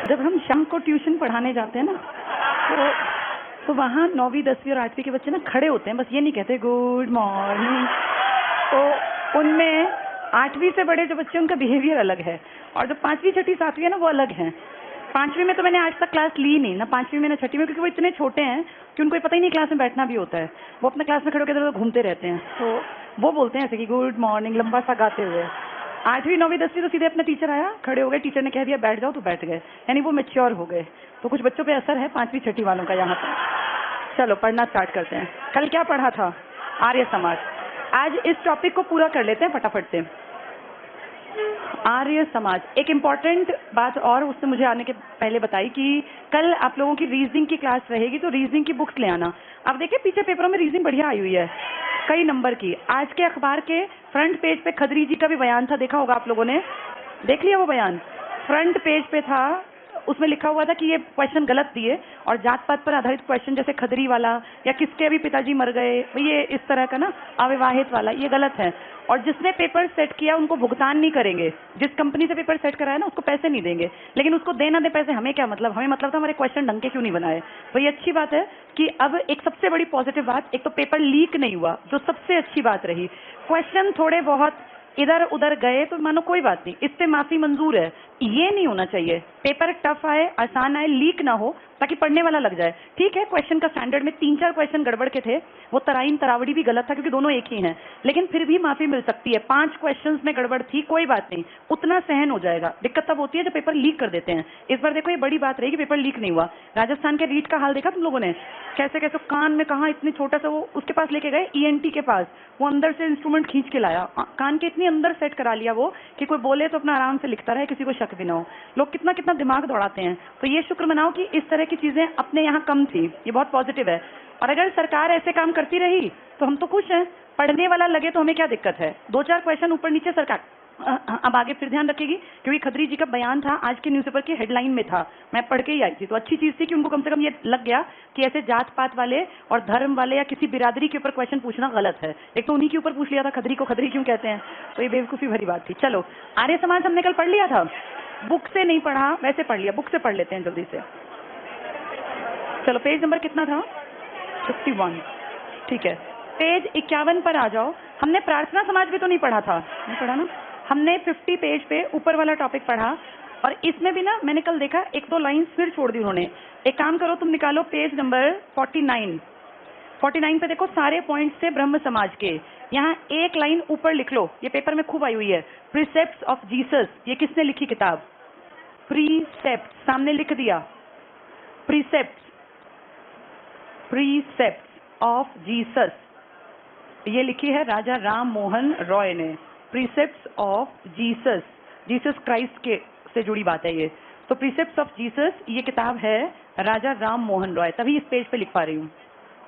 जब हम शाम को ट्यूशन पढ़ाने जाते हैं ना, तो वहाँ 9वीं 10वीं और 8वीं के बच्चे ना खड़े होते हैं, बस ये नहीं कहते गुड मॉर्निंग। तो उनमें 8वीं से बड़े जो बच्चे उनका बिहेवियर अलग है, और जो 5वीं 6वीं 7वीं है ना वो अलग है। 5वीं में तो मैंने आज तक क्लास ली नहीं ना, 5वीं में ना 6वीं में, क्योंकि वो इतने छोटे हैं कि उनको पता ही नहीं क्लास में बैठना भी होता है। वो अपने क्लास में खड़े होकर इधर घूमते रहते हैं, तो वो बोलते हैं ऐसे कि गुड मॉर्निंग लंबा सा गाते हुए। 8वीं 9वीं 10वीं तो सीधे अपना टीचर आया, खड़े हो गए, टीचर ने कह दिया बैठ जाओ तो बैठ गए, यानी वो मैच्योर हो गए। तो कुछ बच्चों पे असर है 5वीं 6वीं वालों का यहाँ पर। चलो पढ़ना स्टार्ट करते हैं। कल क्या पढ़ा था? आर्य समाज। आज इस टॉपिक को पूरा कर लेते हैं फटाफट से। आर्य समाज। एक इम्पॉर्टेंट बात और उससे मुझे आने के पहले बताई कि कल आप लोगों की रीजनिंग की क्लास रहेगी, तो रीजनिंग की बुक्स ले आना। अब देखिए पीछे पेपरों में रीजनिंग बढ़िया आई हुई है, कई नंबर की। आज के अखबार के फ्रंट पेज पे खदरी जी का भी बयान था, देखा होगा आप लोगों ने, देख लिया वो बयान? फ्रंट पेज पे था, उसमें लिखा हुआ था कि ये क्वेश्चन गलत दिए, और जात पात पर आधारित क्वेश्चन जैसे खदरी वाला या किसके अभी पिताजी मर गए, ये इस तरह का ना अविवाहित वाला, ये गलत है। और जिसने पेपर सेट किया उनको भुगतान नहीं करेंगे, जिस कंपनी से पेपर सेट कराया ना उसको पैसे नहीं देंगे, लेकिन उसको देना दे पैसे, हमें क्या मतलब? हमें मतलब था हमारे क्वेश्चन ढंग के क्यों नहीं बनाए। तो ये अच्छी बात है कि अब एक सबसे बड़ी पॉजिटिव बात, एक तो पेपर लीक नहीं हुआ, जो सबसे अच्छी बात रही। क्वेश्चन थोड़े बहुत इधर उधर गए तो मानो कोई बात नहीं, इससे माफी मंजूर है। ये नहीं होना चाहिए पेपर टफ आए, आसान आए, लीक ना हो, ताकि पढ़ने वाला लग जाए। ठीक है, क्वेश्चन का स्टैंडर्ड में 3-4 क्वेश्चन गड़बड़ के थे, वो तराइन तरावड़ी भी गलत था क्योंकि दोनों एक ही हैं, लेकिन फिर भी माफी मिल सकती है। 5 क्वेश्चंस में गड़बड़ थी, कोई बात नहीं, उतना सहन हो जाएगा। दिक्कत तब होती है जब पेपर लीक कर देते हैं। इस बार देखो ये बड़ी बात रही कि पेपर लीक नहीं हुआ। राजस्थान के रीट का हाल देखा तुम लोगों ने? कैसे कैसे कान में, कहा इतने छोटा सा, वो उसके पास लेके गए ईएनटी के पास, वो अंदर से इंस्ट्रूमेंट खींच के लाया, कान के इतनी अंदर सेट करा लिया वो कि कोई बोले तो अपना आराम से लिखता रहे, किसी को शक भी ना हो। लोग कितना कितना दिमाग दौड़ाते हैं। तो ये शुक्र मनाओ कि इस तरह की चीजें अपने यहाँ कम थी, ये बहुत पॉजिटिव है। और अगर सरकार ऐसे काम करती रही तो हम तो खुश हैं, पढ़ने वाला लगे तो हमें क्या दिक्कत है। 2-4 क्वेश्चन ऊपर नीचे सरकार अब आगे फिर ध्यान रखेगी, क्योंकि खदरी जी का बयान था, आज के न्यूज़पेपर की हेडलाइन में था, मैं पढ़ के ही आई थी। तो अच्छी चीज थी कि उनको कम से कम ये लग गया कि ऐसे जात पात वाले और धर्म वाले या किसी बिरादरी के ऊपर क्वेश्चन पूछना गलत है। एक तो उन्हीं के ऊपर पूछ लिया था, खदरी को खदरी क्यों कहते हैं, तो ये बेवकूफी भरी बात थी। चलो, आर्य समाज हमने कल पढ़ लिया था, बुक से नहीं पढ़ा, वैसे पढ़ लिया, बुक से पढ़ लेते हैं जल्दी से। चलो पेज नंबर कितना था? 51। ठीक है, पेज 51 पर आ जाओ। हमने प्रार्थना समाज भी तो नहीं पढ़ा था, नहीं पढ़ा ना? हमने 50 पेज पे ऊपर वाला टॉपिक पढ़ा, और इसमें भी ना मैंने कल देखा 1-2 लाइन फिर छोड़ दी उन्होंने। एक काम करो, तुम निकालो पेज नंबर 49 पे देखो, सारे पॉइंट्स थे ब्रह्म समाज के। यहाँ एक लाइन ऊपर लिख लो, ये पेपर में खूब आई हुई है, प्रीसेप्ट्स ऑफ जीसस। ये किसने लिखी किताब? प्रीसेप्ट, सामने लिख दिया, प्रीसेप्ट्स ऑफ जीसस, ये लिखी है राजा राम मोहन रॉय ने। Precepts of Jesus, Jesus Christ के से जुड़ी बात है ये। तो प्रीसेप्ट्स ऑफ जीसस, ये किताब है राजा राम मोहन रॉय, तभी इस पेज पे लिख पा रही हूँ,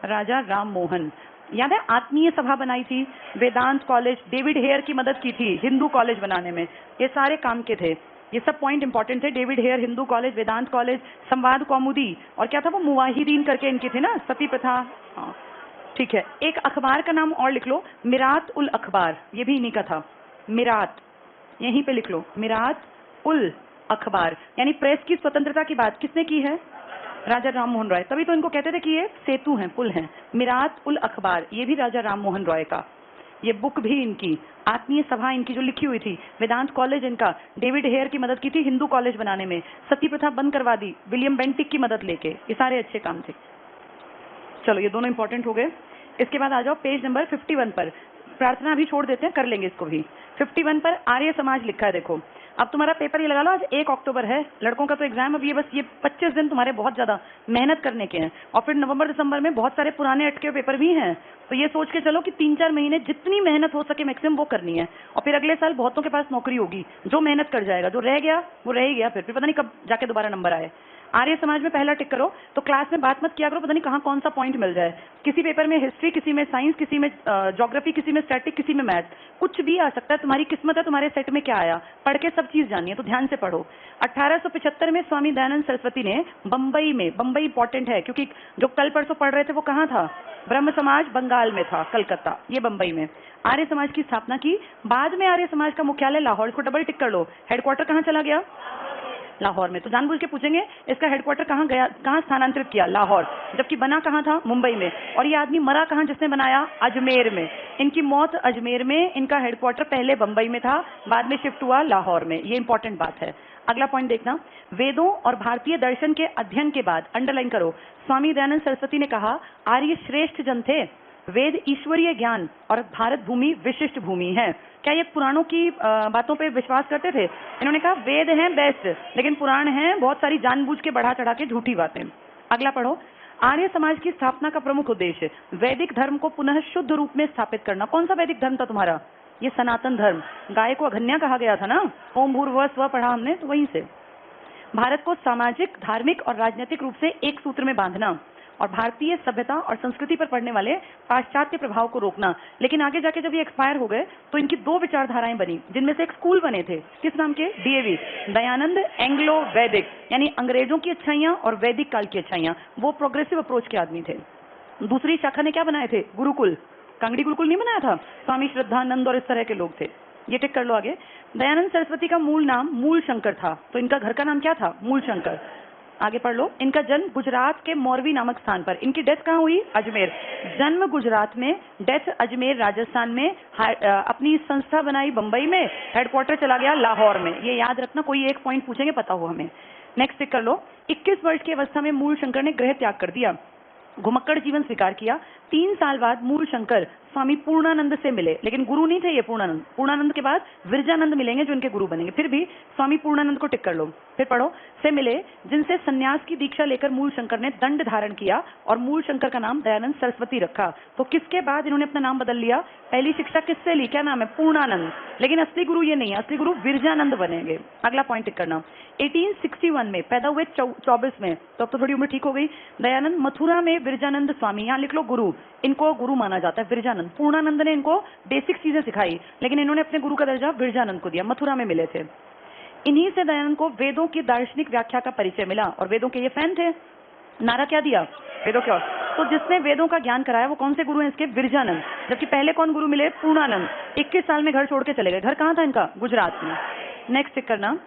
राजा राम मोहन। याद है आत्मीय सभा बनाई थी, वेदांत कॉलेज, डेविड हेयर की मदद की थी हिंदू कॉलेज बनाने में, ये सारे काम के थे। ये सब पॉइंट इंपॉर्टेंट थे। डेविड हेयर, हिंदू कॉलेज, वेदांत कॉलेज, संवाद कौमुदी, और क्या था वो, मुवाहिदीन करके इनकी थी ना, सती प्रथा। हाँ ठीक है, एक अखबार का नाम और लिख लो, मिरात उल अखबार, ये भी इन्हीं का था। मिरात, यहीं पे लिख लो, मिरात उल अखबार, यानी प्रेस की स्वतंत्रता की बात किसने की है? राजा राम मोहन रॉय। तभी तो इनको कहते थे कि ये सेतु हैं, पुल हैं। मिरात उल अखबार, ये भी राजा राम मोहन रॉय का। ये बुक भी इनकी, आत्मीय सभा इनकी जो लिखी हुई थी, वेदांत कॉलेज इनका, डेविड हेयर की मदद की थी हिंदू कॉलेज बनाने में, सती प्रथा बंद करवा दी विलियम बेंटिक की मदद लेके, ये सारे अच्छे काम थे। चलो ये दोनों इंपॉर्टेंट हो गए। इसके बाद आ जाओ पेज नंबर 51 पर, प्रार्थना अभी छोड़ देते हैं, कर लेंगे इसको भी। 51 पर आर्य समाज लिखा है, देखो। अब तुम्हारा पेपर ये लगा लो, आज 1 अक्टूबर है, लड़कों का तो एग्जाम अब ये बस ये 25 दिन तुम्हारे बहुत ज्यादा मेहनत करने के हैं, और फिर नवंबर दिसंबर में बहुत सारे पुराने अटके पेपर भी हैं। तो ये सोच के चलो कि 3-4 महीने जितनी मेहनत हो सके मैक्सिमम वो करनी है, और फिर अगले साल बहुतों के पास नौकरी होगी, जो मेहनत कर जाएगा, जो रह गया वो रह ही गया, फिर पता नहीं कब जाके दोबारा नंबर आए। आर्य समाज में पहला टिक करो। तो क्लास में बात मत किया करो, पता नहीं कहाँ कौन सा पॉइंट मिल जाए। किसी पेपर में हिस्ट्री, किसी में साइंस, किसी में ज्योग्राफी, किसी में स्टैटिक, किसी में मैथ, कुछ भी आ सकता है। तुम्हारी किस्मत है, तुम्हारे सेट में क्या आया, पढ़ के सब चीज जानिए, तो ध्यान से पढ़ो। 1875 में स्वामी दयानंद सरस्वती ने बंबई में, बंबई इंपॉर्टेंट है क्योंकि जो कल परसों पढ़ रहे थे वो कहाँ था? ब्रह्म समाज बंगाल में था, कलकत्ता, ये बंबई में। आर्य समाज की स्थापना की। बाद में आर्य समाज का मुख्यालय लाहौर, इसको डबल टिक कर लो। हेडक्वार्टर कहाँ चला गया? लाहौर में। तो जानबूझ के पूछेंगे इसका हेडक्वार्टर कहाँ गया, कहाँ स्थानांतरित किया, लाहौर, जबकि बना कहाँ था, मुंबई में। और ये आदमी मरा कहाँ जिसने बनाया, अजमेर में। इनकी मौत अजमेर में, इनका हेडक्वार्टर पहले बंबई में था, बाद में शिफ्ट हुआ लाहौर में। ये इंपॉर्टेंट बात है। अगला पॉइंट देखना, वेदों और भारतीय दर्शन के अध्ययन के बाद, अंडरलाइन करो, स्वामी दयानंद सरस्वती ने कहा आर्य श्रेष्ठ जन थे, वेद ईश्वरीय ज्ञान और भारत भूमि विशिष्ट भूमि है। क्या ये पुराणों की बातों पे विश्वास करते थे? इन्होंने कहा वेद हैं बेस्ट, लेकिन पुराण हैं बहुत सारी जानबूझ के बढ़ा चढ़ा के झूठी बातें। अगला पढ़ो, आर्य समाज की स्थापना का प्रमुख उद्देश्य वैदिक धर्म को पुनः शुद्ध रूप में स्थापित करना। कौन सा वैदिक धर्म था तुम्हारा? ये सनातन धर्म। गाय को अघन्या कहा गया था ना, ओम भूर्भुवः स्वः पढ़ा हमने, तो वहीं से। भारत को सामाजिक, धार्मिक और राजनीतिक रूप से एक सूत्र में बांधना और भारतीय सभ्यता और संस्कृति पर पड़ने वाले पाश्चात्य प्रभाव को रोकना। लेकिन आगे जाके जब ये एक्सपायर हो गए तो इनकी दो विचारधाराएं बनी, जिनमें से एक स्कूल बने थे, किस नाम के? डीएवी, दयानंद एंग्लो वैदिक, यानी अंग्रेजों की अच्छाइयां और वैदिक काल की अच्छाइयां। वो प्रोग्रेसिव अप्रोच के आदमी थे। दूसरी शाखा ने क्या बनाए थे? गुरुकुल। कांगड़ी गुरुकुल नहीं बनाया था? स्वामी श्रद्धानंद और इस तरह के लोग थे। ये टिक कर लो आगे। दयानंद सरस्वती का मूल नाम मूल शंकर था, तो इनका घर का नाम क्या था? मूल शंकर। आगे पढ़ लो, इनका जन्म गुजरात के मोरवी नामक स्थान पर। इनकी डेथ कहाँ हुई? अजमेर। जन्म गुजरात में, डेथ अजमेर राजस्थान में। अपनी संस्था बनाई बंबई में, हेडक्वार्टर चला गया लाहौर में। ये याद रखना, कोई एक पॉइंट पूछेंगे पता हो हमें। नेक्स्ट टिक कर लो, 21 वर्ष की अवस्था में मूल शंकर ने गृह त्याग कर दिया, घुमक्कड़ जीवन स्वीकार किया। 3 साल बाद मूल शंकर स्वामी पूर्णानंद से मिले, लेकिन गुरु नहीं थे ये पूर्णानंद। पूर्णानंद के बाद विरजानंद मिलेंगे जो इनके गुरु बनेंगे। फिर भी स्वामी पूर्णानंद को टिक कर लो। फिर पढ़ो, से मिले जिनसे सन्यास की दीक्षा लेकर मूल शंकर ने दंड धारण किया और मूल शंकर का नाम दयानंद सरस्वती रखा। तो किसके बाद इन्होंने अपना नाम बदल लिया? पहली शिक्षा किससे ली? क्या नाम है? पूर्णानंद। लेकिन असली गुरु ये नहीं है, असली गुरु विरजानंद बनेंगे। अगला पॉइंट टिक करना, 1861 में पैदा हुए, 24 में, तो अब तो थोड़ी उम्र ठीक हो गई। दयानंद मथुरा में विरजानंद स्वामी, यहाँ लिख लो गुरु, इनको गुरु माना जाता है विरजानंद। पूर्णानंद ने इनको बेसिक चीजें सिखाई, लेकिन इन्होंने अपने गुरु का दर्जा विरजानंद को दिया। मथुरा में मिले थे। इन्हीं से दयानंद को वेदों की दार्शनिक व्याख्या का परिचय मिला और वेदों के ये फैन थे। नारा क्या दिया? वेदों के। तो जिसने वेदों का ज्ञान कराया वो कौन से गुरु हैं इसके? विरजानंद। जबकि पहले कौन गुरु मिले? पूर्णानंद। 21 साल में घर छोड़ के चले गए। घर कहाँ था इनका? गुजरात में। नेक्स्ट चेक करना,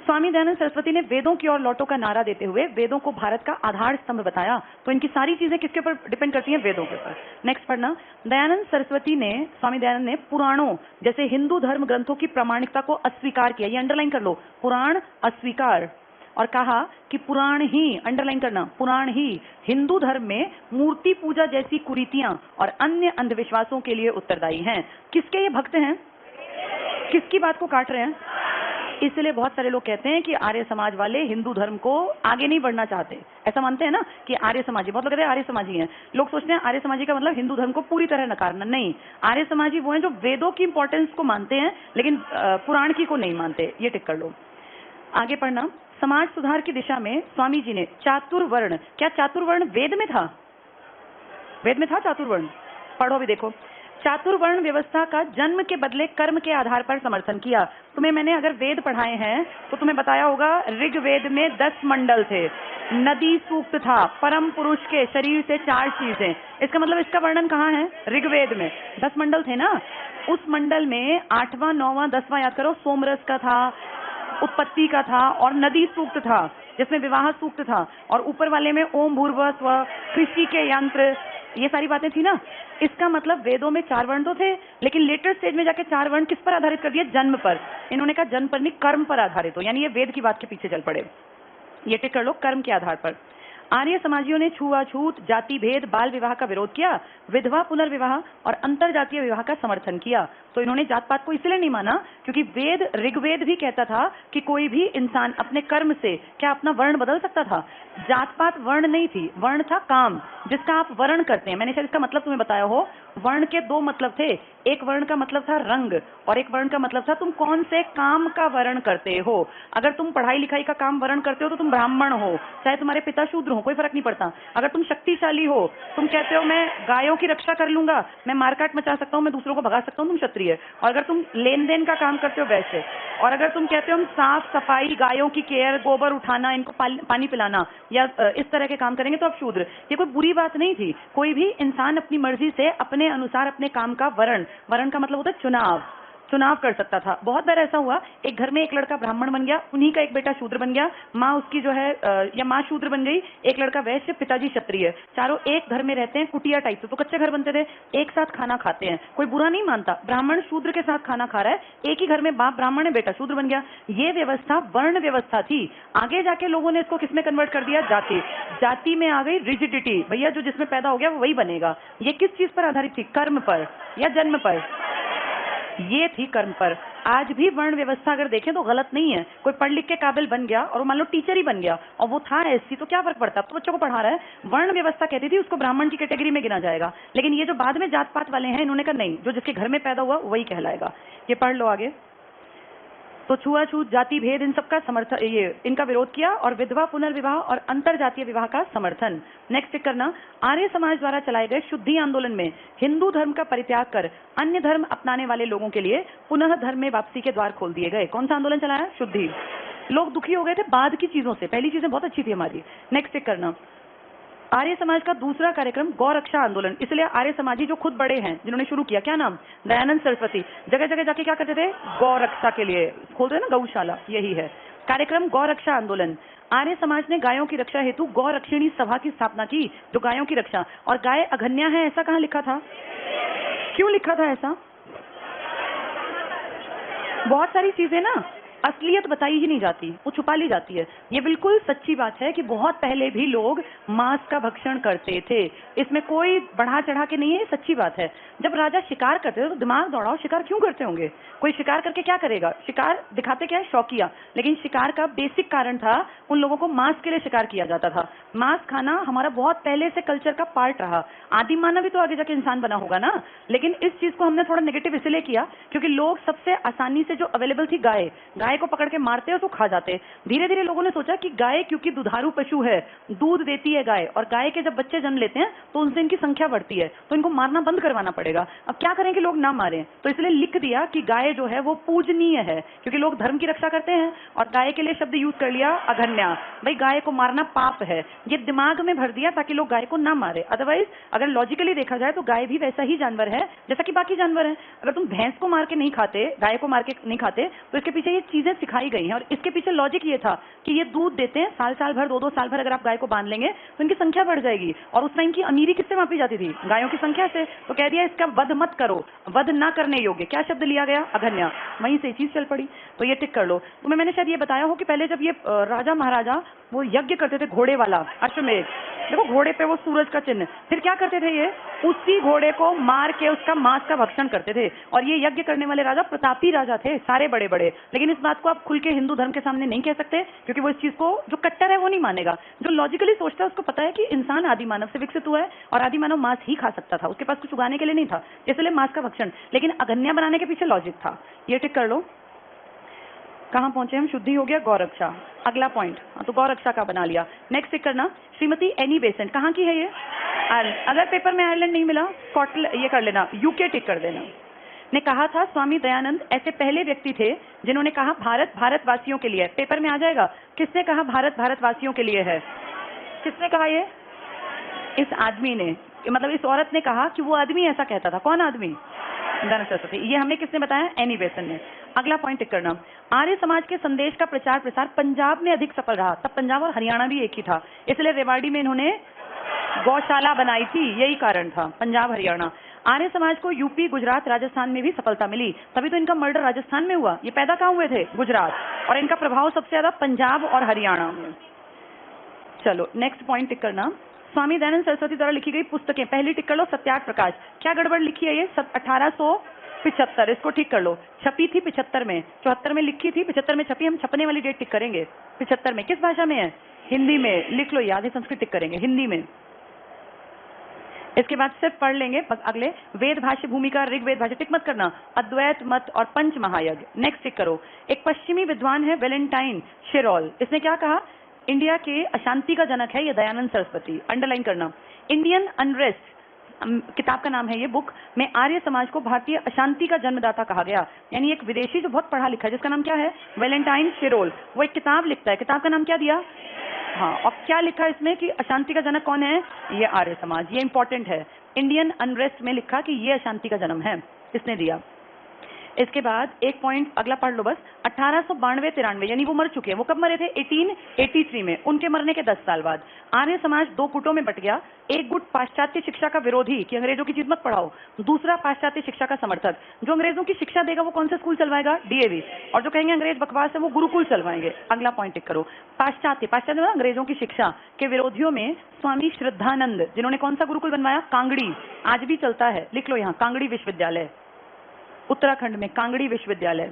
स्वामी दयानंद सरस्वती ने वेदों की ओर लौटो का नारा देते हुए वेदों को भारत का आधार स्तंभ बताया। तो इनकी सारी चीजें किसके ऊपर डिपेंड करती हैं? वेदों के ऊपर। नेक्स्ट पढ़ना, दयानंद सरस्वती ने, स्वामी दयानंद ने पुराणों जैसे हिंदू धर्म ग्रंथों की प्रामाणिकता को अस्वीकार किया। ये अंडरलाइन कर लो, पुराण अस्वीकार, और कहा कि पुराण ही, अंडरलाइन करना, पुराण ही हिंदू धर्म में मूर्ति पूजा जैसी कुरीतियां और अन्य अंधविश्वासों के लिए उत्तरदायी हैं। किसके ये भक्त हैं? किसकी बात को काट रहे हैं? इसलिए बहुत सारे लोग कहते हैं कि आर्य समाज वाले हिंदू धर्म को आगे नहीं बढ़ना चाहते। ऐसा मानते हैं ना कि आर्य समाजी, बहुत लोग कहते हैं आर्य समाजी हैं। लोग सोचते हैं आर्य समाजी का मतलब हिंदू धर्म को पूरी तरह नकारना। नहीं, आर्य समाजी वो हैं जो वेदों की इंपॉर्टेंस को मानते हैं, लेकिन पुराण की को नहीं मानते। ये टिक कर लो। आगे पढ़ना, समाज सुधार की दिशा में स्वामी जी ने चातुर्वर्ण, क्या चातुर्वर्ण वेद में था? वेद में था चातुर्वर्ण? पढ़ो भी देखो, चातुर्वर्ण व्यवस्था का जन्म के बदले कर्म के आधार पर समर्थन किया। तुम्हें मैंने अगर वेद पढ़ाए हैं तो तुम्हें बताया होगा ऋग्वेद में 10 मंडल थे, नदी सूक्त था, परम पुरुष के शरीर से 4 चीजें। इसका मतलब इसका वर्णन कहाँ है? ऋग्वेद में 10 मंडल थे ना। उस मंडल में 8वां 9वां 10वां याद करो, सोमरस का था, उत्पत्ति का था, और नदी सूक्त था जिसमें विवाह सूक्त था, और ऊपर वाले में ओम भूर्भुवः स्वः, कृषि के यंत्र, ये सारी बातें थी ना। इसका मतलब वेदों में 4 वर्ण तो थे, लेकिन लेटर स्टेज में जाके 4 वर्ण किस पर आधारित कर दिए? जन्म पर। इन्होंने कहा जन्म पर नहीं, कर्म पर आधारित हो, यानी ये वेद की बात के पीछे चल पड़े। ये टिक कर लो, कर्म के आधार पर। आर्य समाजियों ने छुआछूत, जाति भेद, बाल विवाह का विरोध किया, विधवा पुनर्विवाह और अंतर जातीय विवाह का समर्थन किया। तो इन्होंने जात पात को इसलिए नहीं माना क्योंकि वेद, ऋग्वेद भी कहता था कि कोई भी इंसान अपने कर्म से क्या अपना वर्ण बदल सकता था। जात पात वर्ण नहीं थी, वर्ण था काम, जिसका आप वर्ण करते हैं। मैंने शायद इसका मतलब तुम्हें बताया हो। वर्ण के 2 मतलब थे, एक वर्ण का मतलब था रंग और एक वर्ण का मतलब था तुम कौन से काम का वर्ण करते हो। अगर तुम पढ़ाई लिखाई का काम वर्ण करते हो तो तुम ब्राह्मण हो, चाहे तुम्हारे पिता शूद्र हो, कोई फर्क नहीं पड़ता। अगर तुम शक्तिशाली हो, तुम कहते हो मैं गायों की रक्षा कर लूंगा, मैं मारकाट मचा सकता हूँ, मैं दूसरों को भगा सकता हूँ, तुम क्षत्रिय। और अगर तुम लेन देन का काम करते हो वैसे, और अगर तुम कहते हो हम साफ सफाई, गायों की केयर, गोबर उठाना, इनको पानी पिलाना या इस तरह के काम करेंगे तो आप शूद्र। ये कोई बुरी बात नहीं थी। कोई भी इंसान अपनी मर्जी से अपने अनुसार अपने काम का वर्ण, वर्ण का मतलब होता है चुनाव, चुनाव कर सकता था। बहुत बार ऐसा हुआ, एक घर में एक लड़का ब्राह्मण बन गया, उन्हीं का एक बेटा शूद्र बन गया, माँ उसकी जो है या माँ शूद्र बन गई, एक लड़का वैश्य, पिताजी क्षत्रिय, चारों एक घर में रहते हैं, कुटिया टाइप से, तो कच्चे घर बनते थे, एक साथ खाना खाते हैं, कोई बुरा नहीं मानता, ब्राह्मण शूद्र के साथ खाना खा रहा है, एक ही घर में बाप ब्राह्मण है, बेटा शूद्र बन गया। ये व्यवस्था वर्ण व्यवस्था थी। आगे जाके लोगों ने इसको किसमें कन्वर्ट कर दिया? जाति। जाति में आ गई रिजिडिटी, भैया जो जिसमें पैदा हो गया वो वही बनेगा। ये किस चीज पर आधारित थी? कर्म पर या जन्म पर? ये थी कर्म पर। आज भी वर्ण व्यवस्था अगर देखें तो गलत नहीं है। कोई पढ़ लिख के काबिल बन गया और वो मान लो टीचर ही बन गया और वो था एससी, तो क्या फर्क पड़ता? तो बच्चों को पढ़ा रहा है। वर्ण व्यवस्था कहती थी उसको ब्राह्मण की कैटेगरी में गिना जाएगा, लेकिन ये जो बाद में जात पात वाले हैं, इन्होंने कहा नहीं, जो जिसके घर में पैदा हुआ वही कहलाएगा। ये पढ़ लो आगे। तो छुआछूत, जाति भेद, इन सबका समर्थन, ये इनका विरोध किया, और विधवा पुनर्विवाह और अंतर जातीय विवाह का समर्थन। नेक्स्ट टिक करना, आर्य समाज द्वारा चलाए गए शुद्धि आंदोलन में हिंदू धर्म का परित्याग कर अन्य धर्म अपनाने वाले लोगों के लिए पुनः धर्म में वापसी के द्वार खोल दिए गए। कौन सा आंदोलन चलाया? शुद्धि। लोग दुखी हो गए थे बाद की चीजों से, पहली चीजें बहुत अच्छी थी हमारी। नेक्स्ट टिक करना, आर्य समाज का दूसरा कार्यक्रम गौ रक्षा आंदोलन। इसलिए आर्य समाजी जो खुद बड़े हैं, जिन्होंने शुरू किया, क्या नाम? दयानंद सरस्वती। जगह जगह जाके क्या करते थे? गौ रक्षा के लिए खोलते हैं ना, गौशाला, यही है कार्यक्रम गौ रक्षा आंदोलन। आर्य समाज ने गायों की रक्षा हेतु गौ रक्षिणी सभा की स्थापना की, जो गायों की रक्षा, और गाय अघन्या है ऐसा कहाँ लिखा था? क्यों लिखा था ऐसा? बहुत सारी चीजें ना असलियत बताई ही नहीं जाती, वो छुपा ली जाती है। ये बिल्कुल सच्ची बात है कि बहुत पहले भी लोग मांस का भक्षण करते थे, इसमें कोई बढ़ा चढ़ा के नहीं है, सच्ची बात है। जब राजा शिकार करते थे तो दिमाग दौड़ाओ, शिकार क्यों करते होंगे? कोई शिकार करके क्या करेगा? शिकार दिखाते क्या है? शौकिया। लेकिन शिकार का बेसिक कारण था, उन लोगों को मांस के लिए शिकार किया जाता था। मांस खाना हमारा बहुत पहले से कल्चर का पार्ट रहा। आदि मानव भी तो आगे जाके इंसान बना होगा ना, लेकिन इस चीज को हमने थोड़ा नेगेटिव इसलिए किया क्योंकि लोग सबसे आसानी से जो अवेलेबल थी गाय को पकड़ के मारते हो तो खा जाते। धीरे धीरे लोगों ने सोचा कि गाय क्योंकि दुधारू पशु है, दूध देती है गाय, और गाय के जब बच्चे जन्म लेते हैं तो उनसे इनकी संख्या बढ़ती है, तो इनको मारना बंद करवाना पड़ेगा। अब क्या करें कि लोग ना मारें, तो इसलिए लिख दिया कि गाय जो है वो पूजनीय है, क्योंकि लोग धर्म की रक्षा करते हैं, और गाय के लिए शब्द यूज कर लिया अघन्या, भाई गाय को मारना पाप है। ये दिमाग में भर दिया ताकि लोग गाय को ना मारे। अदरवाइज अगर लॉजिकली देखा जाए तो गाय भी वैसा ही जानवर है जैसा कि बाकी जानवर है। अगर तुम भैंस को मार के नहीं खाते, गाय को मार के नहीं खाते, तो इसके पीछे ये चीजें सिखाई गई हैं, और इसके पीछे लॉजिक ये था कि ये दूध देते हैं, साल भर, 2-2 साल भर अगर आप गाय को बांध लेंगे तो इनकी संख्या बढ़ जाएगी। और उस टाइम की अमीरी किससे मापी जाती थी? गायों की संख्या से। तो कह दिया इसका वध मत करो, वध ना करने योग्य। क्या शब्द लिया गया? अघन्या। वहीं से चीज चल पड़ी। तो ये टिक कर लो। तो मैंने शायद ये बताया हो कि पहले जब ये राजा महाराजा वो यज्ञ करते थे, घोड़े वाला अश्वमेध, देखो घोड़े पे वो सूरज का चिन्ह, फिर क्या करते थे? ये उसी घोड़े को मार के उसका मांस का भक्षण करते थे। और ये यज्ञ करने वाले राजा प्रतापी राजा थे, सारे बड़े बड़े। लेकिन इस बात को आप खुल के हिंदू धर्म के सामने नहीं कह सकते, क्योंकि वो इस चीज को, जो कट्टर है वो नहीं मानेगा। जो लॉजिकली सोचता है उसको पता है कि इंसान आदि मानव से विकसित हुआ है, और आदि मानव मांस ही खा सकता था, उसके पास कुछ उगाने के लिए नहीं था, इसलिए मांस का भक्षण। लेकिन अघन्या बनाने के पीछे लॉजिक था। ये टिक कर लो। कहां पहुंचे हम? शुद्धि हो गया, गौरक्षा। अगला पॉइंट, तो गौरक्षा का बना लिया। नेक्स्ट टिक करना, श्रीमती एनी बेसेंट। कहां की है ये? आयरलैंड। अगर पेपर में आयरलैंड नहीं मिला, स्कॉटलैंड ये कर लेना, यूके टिक कर देना। ने कहा था स्वामी दयानंद ऐसे पहले व्यक्ति थे जिन्होंने कहा भारत भारतवासियों के लिए। पेपर में आ जाएगा, किसने कहा भारत भारतवासियों के लिए है? किसने कहा ये? इस आदमी ने, मतलब इस औरत ने कहा कि वो आदमी ऐसा कहता था। कौन आदमी? दयानंद सरस्वती। ये हमें किसने बताया? एनी बेसेंट ने। अगला पॉइंट टिक करना, आर्य समाज के संदेश का प्रचार प्रसार पंजाब में अधिक सफल रहा। तब पंजाब और हरियाणा भी एक ही था, इसलिए रेवाड़ी में इन्होंने गौशाला बनाई थी, यही कारण था, पंजाब हरियाणा। आर्य समाज को यूपी, गुजरात, राजस्थान में भी सफलता मिली, तभी तो इनका मर्डर राजस्थान में हुआ। ये पैदा कहाँ हुए थे? गुजरात, और इनका प्रभाव सबसे ज्यादा पंजाब और हरियाणा में। चलो नेक्स्ट पॉइंट टिक करना, स्वामी दयानंद सरस्वती द्वारा लिखी गई पुस्तकें। पहली टिक कर लो, सत्याग्रह प्रकाश। क्या गड़बड़ लिखी है ये? 1875, इसको ठीक कर लो। छपी थी 75 में, 74 में लिखी थी, 75 में छपी। हम छपने वाली डेट टिक करेंगे। 75 में किस भाषा में है? हिंदी में। लिख लो, याद है, संस्कृत टिक करेंगे, हिंदी में। इसके बाद सिर्फ पढ़ लेंगे अगले, वेद भाष्य भूमिका, ऋग्वेद भाष्य। टिक मत करना, अद्वैत मत और पंच महायज्ञ। नेक्स्ट टिक करो। एक पश्चिमी विद्वान है वेलेंटाइन शिरोल, इसने क्या कहा? इंडिया के अशांति का जनक है ये दयानंद सरस्वती। अंडरलाइन करना। इंडियन अनरेस्ट किताब का नाम है ये बुक, में आर्य समाज को भारतीय अशांति का जन्मदाता कहा गया। यानी एक विदेशी जो बहुत पढ़ा लिखा है, जिसका नाम क्या है? वेलेंटाइन शिरोल, वो एक किताब लिखता है। किताब का नाम क्या दिया? हाँ, और क्या लिखा है इसमें कि अशांति का जनक कौन है? ये आर्य समाज। ये इंपॉर्टेंट है। इंडियन अनरेस्ट में लिखा कि ये अशांति का जन्म है, किसने दिया? इसके बाद एक पॉइंट अगला पढ़ लो बस। 1892-93 यानी वो मर चुके हैं। वो कब मरे थे? 1883 में। उनके मरने के 10 साल बाद आर्य समाज दो गुटों में बट गया। एक गुट पाश्चात्य शिक्षा का विरोधी कि अंग्रेजों की चीज मत पढ़ाओ, दूसरा पाश्चात्य शिक्षा का समर्थक। जो अंग्रेजों की शिक्षा देगा वो कौन सा स्कूल चलवाएगा? डीएवी। और जो कहेंगे अंग्रेज बकवास है वो गुरुकुल चलवाएंगे। अगला पॉइंट टिक करो। पाश्चात्य मतलब अंग्रेजों की शिक्षा के विरोधियों में स्वामी श्रद्धानंद, जिन्होंने कौन सा गुरुकुल बनवाया? कांगड़ी। आज भी चलता है, लिख लो यहाँ, कांगड़ी विश्वविद्यालय, उत्तराखंड में कांगड़ी विश्वविद्यालय।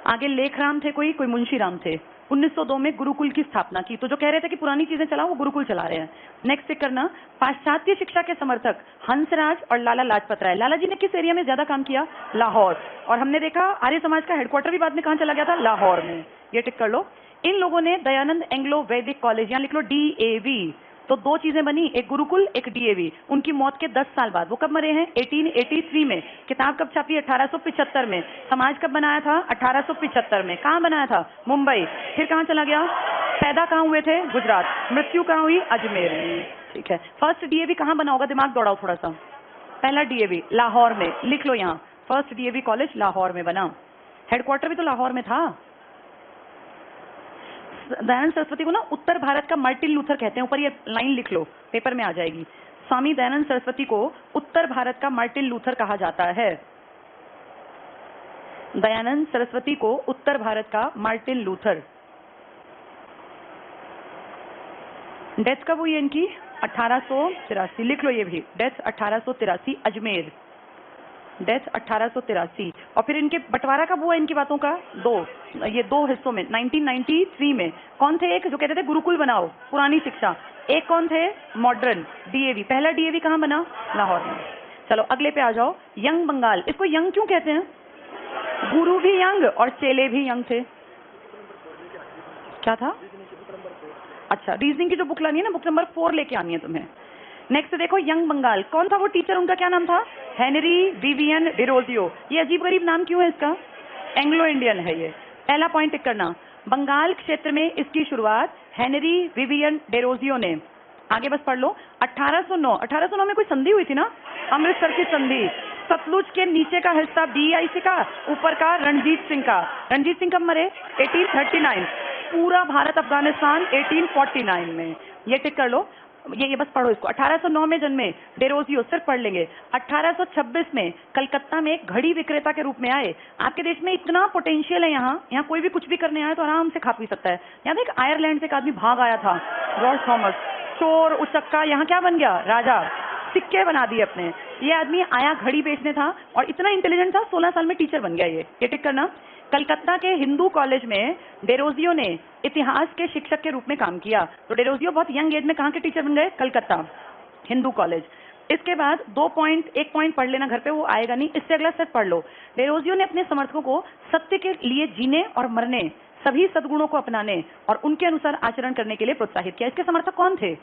आगे लेखराम थे, कोई मुंशी राम थे। 1902 में गुरुकुल की स्थापना की। तो जो कह रहे थे कि पुरानी चीजें चलाओ वो गुरुकुल चला रहे हैं। नेक्स्ट चेक करना, पाश्चात्य शिक्षा के समर्थक हंसराज और लाला लाजपत राय। लाला जी ने किस एरिया में ज्यादा काम किया? लाहौर। और हमने देखा आर्य समाज का हेडक्वार्टर भी बाद में कहां चला गया था? लाहौर में। ये टिक कर लो। इन लोगों ने दयानंद एंग्लो वैदिक कॉलेज, यहाँ लिख लो डीएवी। तो दो चीजें बनी, एक गुरुकुल एक डीएवी। उनकी मौत के 10 साल बाद। वो कब मरे हैं? 1883 में। किताब कब छपी? 1875 में। समाज कब बनाया था? 1875 में। कहाँ बनाया था? मुंबई। फिर कहाँ चला गया? पैदा कहाँ हुए थे? गुजरात। मृत्यु कहाँ हुई? अजमेर में। ठीक है। फर्स्ट डीएवी कहाँ बना होगा? दिमाग दौड़ाओ थोड़ा सा। पहला डीएवी लाहौर में, लिख लो यहाँ, फर्स्ट डीएवी कॉलेज लाहौर में बना। हेडक्वार्टर भी तो लाहौर में था। दयानंद सरस्वती को ना उत्तर भारत का मार्टिन लूथर कहते हैं। ऊपर ये लाइन लिख लो, पेपर में आ जाएगी। स्वामी दयानंद सरस्वती को उत्तर भारत का मार्टिन लूथर कहा जाता है। दयानंद सरस्वती को उत्तर भारत का मार्टिन लूथर। डेथ कब हुई है इनकी? 1883। लिख लो ये भी, डेथ 1883 अजमेर। डेथ 1883। और फिर इनके बंटवारा कब हुआ इनकी बातों का? ये दो हिस्सों में 1993 में। कौन थे? एक जो कहते थे गुरुकुल बनाओ, पुरानी शिक्षा। एक कौन थे? Modern, DAV. पहला डीएवी कहाँ बना? लाहौर में। चलो अगले पे आ जाओ। यंग बंगाल। इसको यंग क्यों कहते हैं? गुरु भी यंग और चेले भी यंग थे। क्या था? अच्छा, रीजनिंग की जो बुक लानी है ना, बुक नंबर 4 लेके आनी है तुम्हें। नेक्स्ट देखो, यंग बंगाल। कौन था वो टीचर? उनका क्या नाम था? Henry Vivian Derozio. ये अजीब गरीब नाम क्यों है इसका? एंग्लो इंडियन है ये। पहला पॉइंट टिक करना। बंगाल क्षेत्र में इसकी शुरुआत हेनरी विवियन डिरोजियो ने। आगे बस पढ़ लो। 1809 में कोई संधि हुई थी ना, अमृतसर की संधि। सतलुज के नीचे का हिस्सा बीआईसी का, ऊपर का रणजीत सिंह का। रणजीत सिंह कब मरे? 1839। पूरा भारत अफगानिस्तान 1849 में। ये टिक कर लो। ये बस पढ़ो इसको। 1809 में जन्मे डेरोजियो, सिर्फ पढ़ लेंगे। 1826 में कलकत्ता में एक घड़ी विक्रेता के रूप में आए। आपके देश में इतना पोटेंशियल है, यहाँ कोई भी कुछ भी करने आए तो आराम से खा पी सकता है। यहाँ देख, आयरलैंड से एक आदमी भाग आया था, रॉस थॉमस। चोर उचक्का, यहाँ क्या बन गया? राजा। सिक्के बना दिए अपने। ये आदमी आया घड़ी बेचने था और इतना इंटेलिजेंट था, 16 साल में टीचर बन गया। ये टिक करना। कलकत्ता के हिंदू कॉलेज में डेरोजियो ने इतिहास के शिक्षक के रूप में काम किया। तो डेरोजियो बहुत यंग एज में कहाँ के टीचर बन गए? कलकत्ता हिंदू कॉलेज। इसके बाद एक पॉइंट पढ़ लेना घर पे, वो आएगा नहीं, इससे अगला सेट पढ़ लो। डेरोजियो ने अपने समर्थकों को सत्य के लिए जीने और मरने, सभी सद्गुणों को अपनाने और उनके अनुसार आचरण करने के लिए प्रोत्साहित किया। इसके समर्थक कौन थे?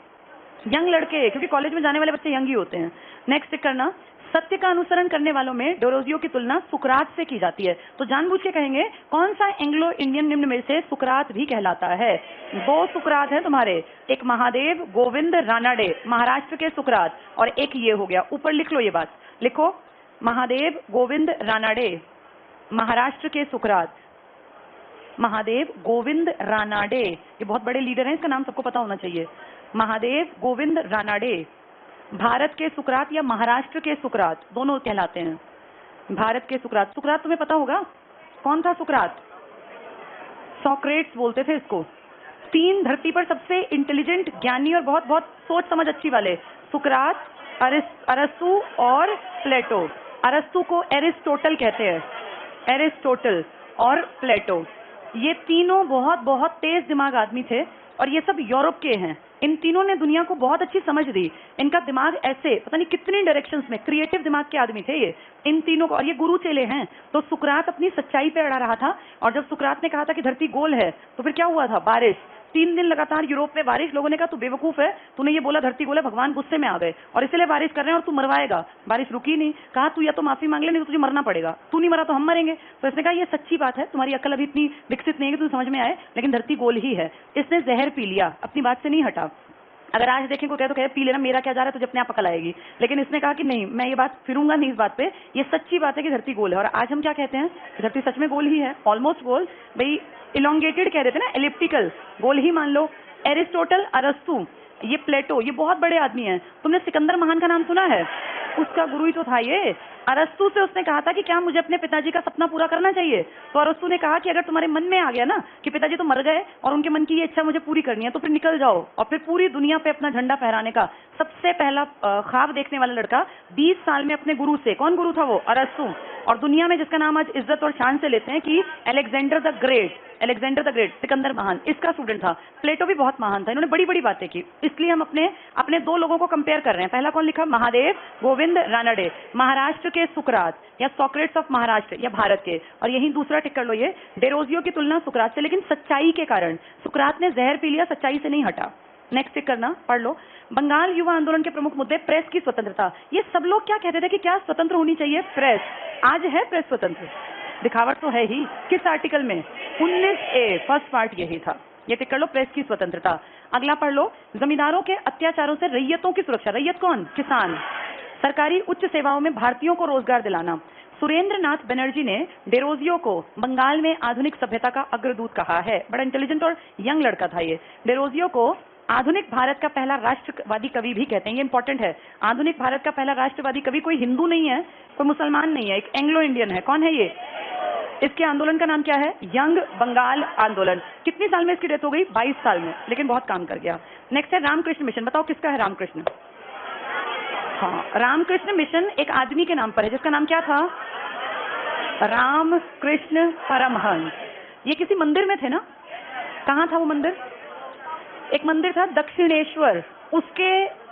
यंग लड़के, क्योंकि कॉलेज में जाने वाले बच्चे यंग ही होते हैं। नेक्स्ट करना। सत्य का अनुसरण करने वालों में डेरोजियो की तुलना सुकरात से की जाती है। तो जानबूझ के कहेंगे कौन सा एंग्लो इंडियन निम्न में से सुकरात भी कहलाता है? 2 सुकरात हैं तुम्हारे, एक महादेव गोविंद रानाडे, महाराष्ट्र के सुकरात, और एक ये हो गया। ऊपर लिख लो, ये बात लिखो, महादेव गोविंद रानाडे, महाराष्ट्र के सुकरात। महादेव गोविंद रानाडे, ये बहुत बड़े लीडर हैं, इसका नाम सबको पता होना चाहिए। महादेव गोविंद रानाडे भारत के सुकरात या महाराष्ट्र के सुकरात, दोनों कहलाते हैं। भारत के सुकरात। सुकरात तुम्हें पता होगा कौन था? सुकरात सोक्रेट्स बोलते थे इसको। 3 धरती पर सबसे इंटेलिजेंट, ज्ञानी और बहुत बहुत सोच समझ अच्छी वाले, सुकरात, अरस्तु और प्लेटो। अरस्तु को एरिस्टोटल कहते हैं, एरिस्टोटल और प्लेटो। ये तीनों बहुत बहुत तेज दिमाग आदमी थे और ये सब यूरोप के हैं। इन तीनों ने दुनिया को बहुत अच्छी समझ दी। इनका दिमाग ऐसे पता नहीं कितनी डायरेक्शंस में, क्रिएटिव दिमाग के आदमी थे ये, इन तीनों को। और ये गुरु चेले हैं। तो सुकरात अपनी सच्चाई पे अड़ा रहा था और जब सुकरात ने कहा था कि धरती गोल है तो फिर क्या हुआ था? बारिश। 3 दिन लगातार यूरोप में बारिश। लोगों ने कहा तू बेवकूफ है, तूने ये बोला धरती गोल है। भगवान गुस्से में आ गए और इसलिए बारिश कर रहे हैं और तू मरवाएगा। बारिश रुकी नहीं। कहा तू या तो माफी मांग ले, नहीं तो तुझे मरना पड़ेगा। तू नहीं मरा तो हम मरेंगे। तो इसने कहा ये सच्ची बात है, तुम्हारी अक्ल अभी इतनी विकसित नहीं है कि तुम्हें समझ में आए, लेकिन धरती गोल ही है। इसने जहर पी लिया, अपनी बात से नहीं हटा। अगर आज देखें कोई कहे तो कहे पी लेना, मेरा क्या जा रहा है, तुझे अपने आप अकल आएगी। लेकिन इसने कहा कि नहीं, मैं ये बात फिरूंगा नहीं इस बात पे, ये सच्ची बात है कि धरती गोल है। और आज हम क्या कहते हैं, धरती सच में गोल ही है, ऑलमोस्ट गोल। भाई इलोंगेटेड कह देते ना, एलिप्टिकल, गोल ही मान लो। एरिस्टोटल, अरस्तु, ये प्लेटो, ये बहुत बड़े आदमी हैं। तुमने सिकंदर महान का नाम सुना है? उसका गुरु ही तो था ये। अरस्तु से उसने कहा था कि क्या मुझे अपने पिताजी का सपना पूरा करना चाहिए? तो अरस्तु ने कहा कि अगर तुम्हारे मन में आ गया ना कि पिताजी तो मर गए और उनके मन की ये इच्छा मुझे पूरी करनी है, तो फिर निकल जाओ और फिर पूरी दुनिया पे अपना झंडा फहराने का सबसे पहला ख्वाब देखने वाला लड़का 20 साल में अपने गुरु से, कौन गुरु था वो? अरस्तु। और दुनिया में जिसका नाम आज इज्जत और शान से लेते हैं कि Alexander the great, Alexander the great, Sikandar महान, इसका स्टूडेंट था। प्लेटो भी बहुत महान था, इन्होंने बड़ी बड़ी बातें की। इसलिए हम अपने दो लोगों को कंपेयर कर रहे हैं। पहला कौन लिखा? महादेव गोविंद रानडे, महाराष्ट्र के सुकरात या सॉक्रेट्स ऑफ महाराष्ट्र या भारत के। और यही दूसरा टिक कर लो, ये डेरोजियो की तुलना सुकरात से, लेकिन सच्चाई के कारण। सुकरात ने जहर पी लिया, सच्चाई से नहीं हटा। नेक्स्ट टिक करना, पढ़ लो। बंगाल युवा आंदोलन के प्रमुख मुद्दे, प्रेस की स्वतंत्रता। ये सब लोग क्या कहते थे कि क्या स्वतंत्र होनी चाहिए? प्रेस। आज है प्रेस स्वतंत्र? दिखावट तो है ही। किस आर्टिकल में? 19A, फर्स्ट पार्ट यही था। ये टिक कर लो, प्रेस की स्वतंत्रता। अगला पढ़ लो, जमींदारों के अत्याचारों से रैयतों की सुरक्षा। रैयत कौन? किसान। सरकारी उच्च सेवाओं में भारतीयों को रोजगार दिलाना। सुरेंद्र नाथ बनर्जी ने डेरोजियो को बंगाल में आधुनिक सभ्यता का अग्रदूत कहा है। बड़ा इंटेलिजेंट और यंग लड़का था ये। डेरोजियो को आधुनिक भारत का पहला राष्ट्रवादी कवि भी कहते हैं, ये इंपॉर्टेंट है। आधुनिक भारत का पहला राष्ट्रवादी कवि कोई हिंदू नहीं है, कोई मुसलमान नहीं है, एक एंग्लो इंडियन है। कौन है ये? इसके आंदोलन का नाम क्या है? यंग बंगाल आंदोलन। कितनी साल में इसकी डेथ हो गई? 22 साल में, लेकिन बहुत काम कर गया। नेक्स्ट है रामकृष्ण मिशन। बताओ किसका है रामकृष्ण? हाँ, रामकृष्ण मिशन एक आदमी के नाम पर है, जिसका नाम क्या था? रामकृष्ण परमहंस। ये किसी मंदिर में थे ना? कहाँ था वो मंदिर? एक मंदिर था दक्षिणेश्वर, उसके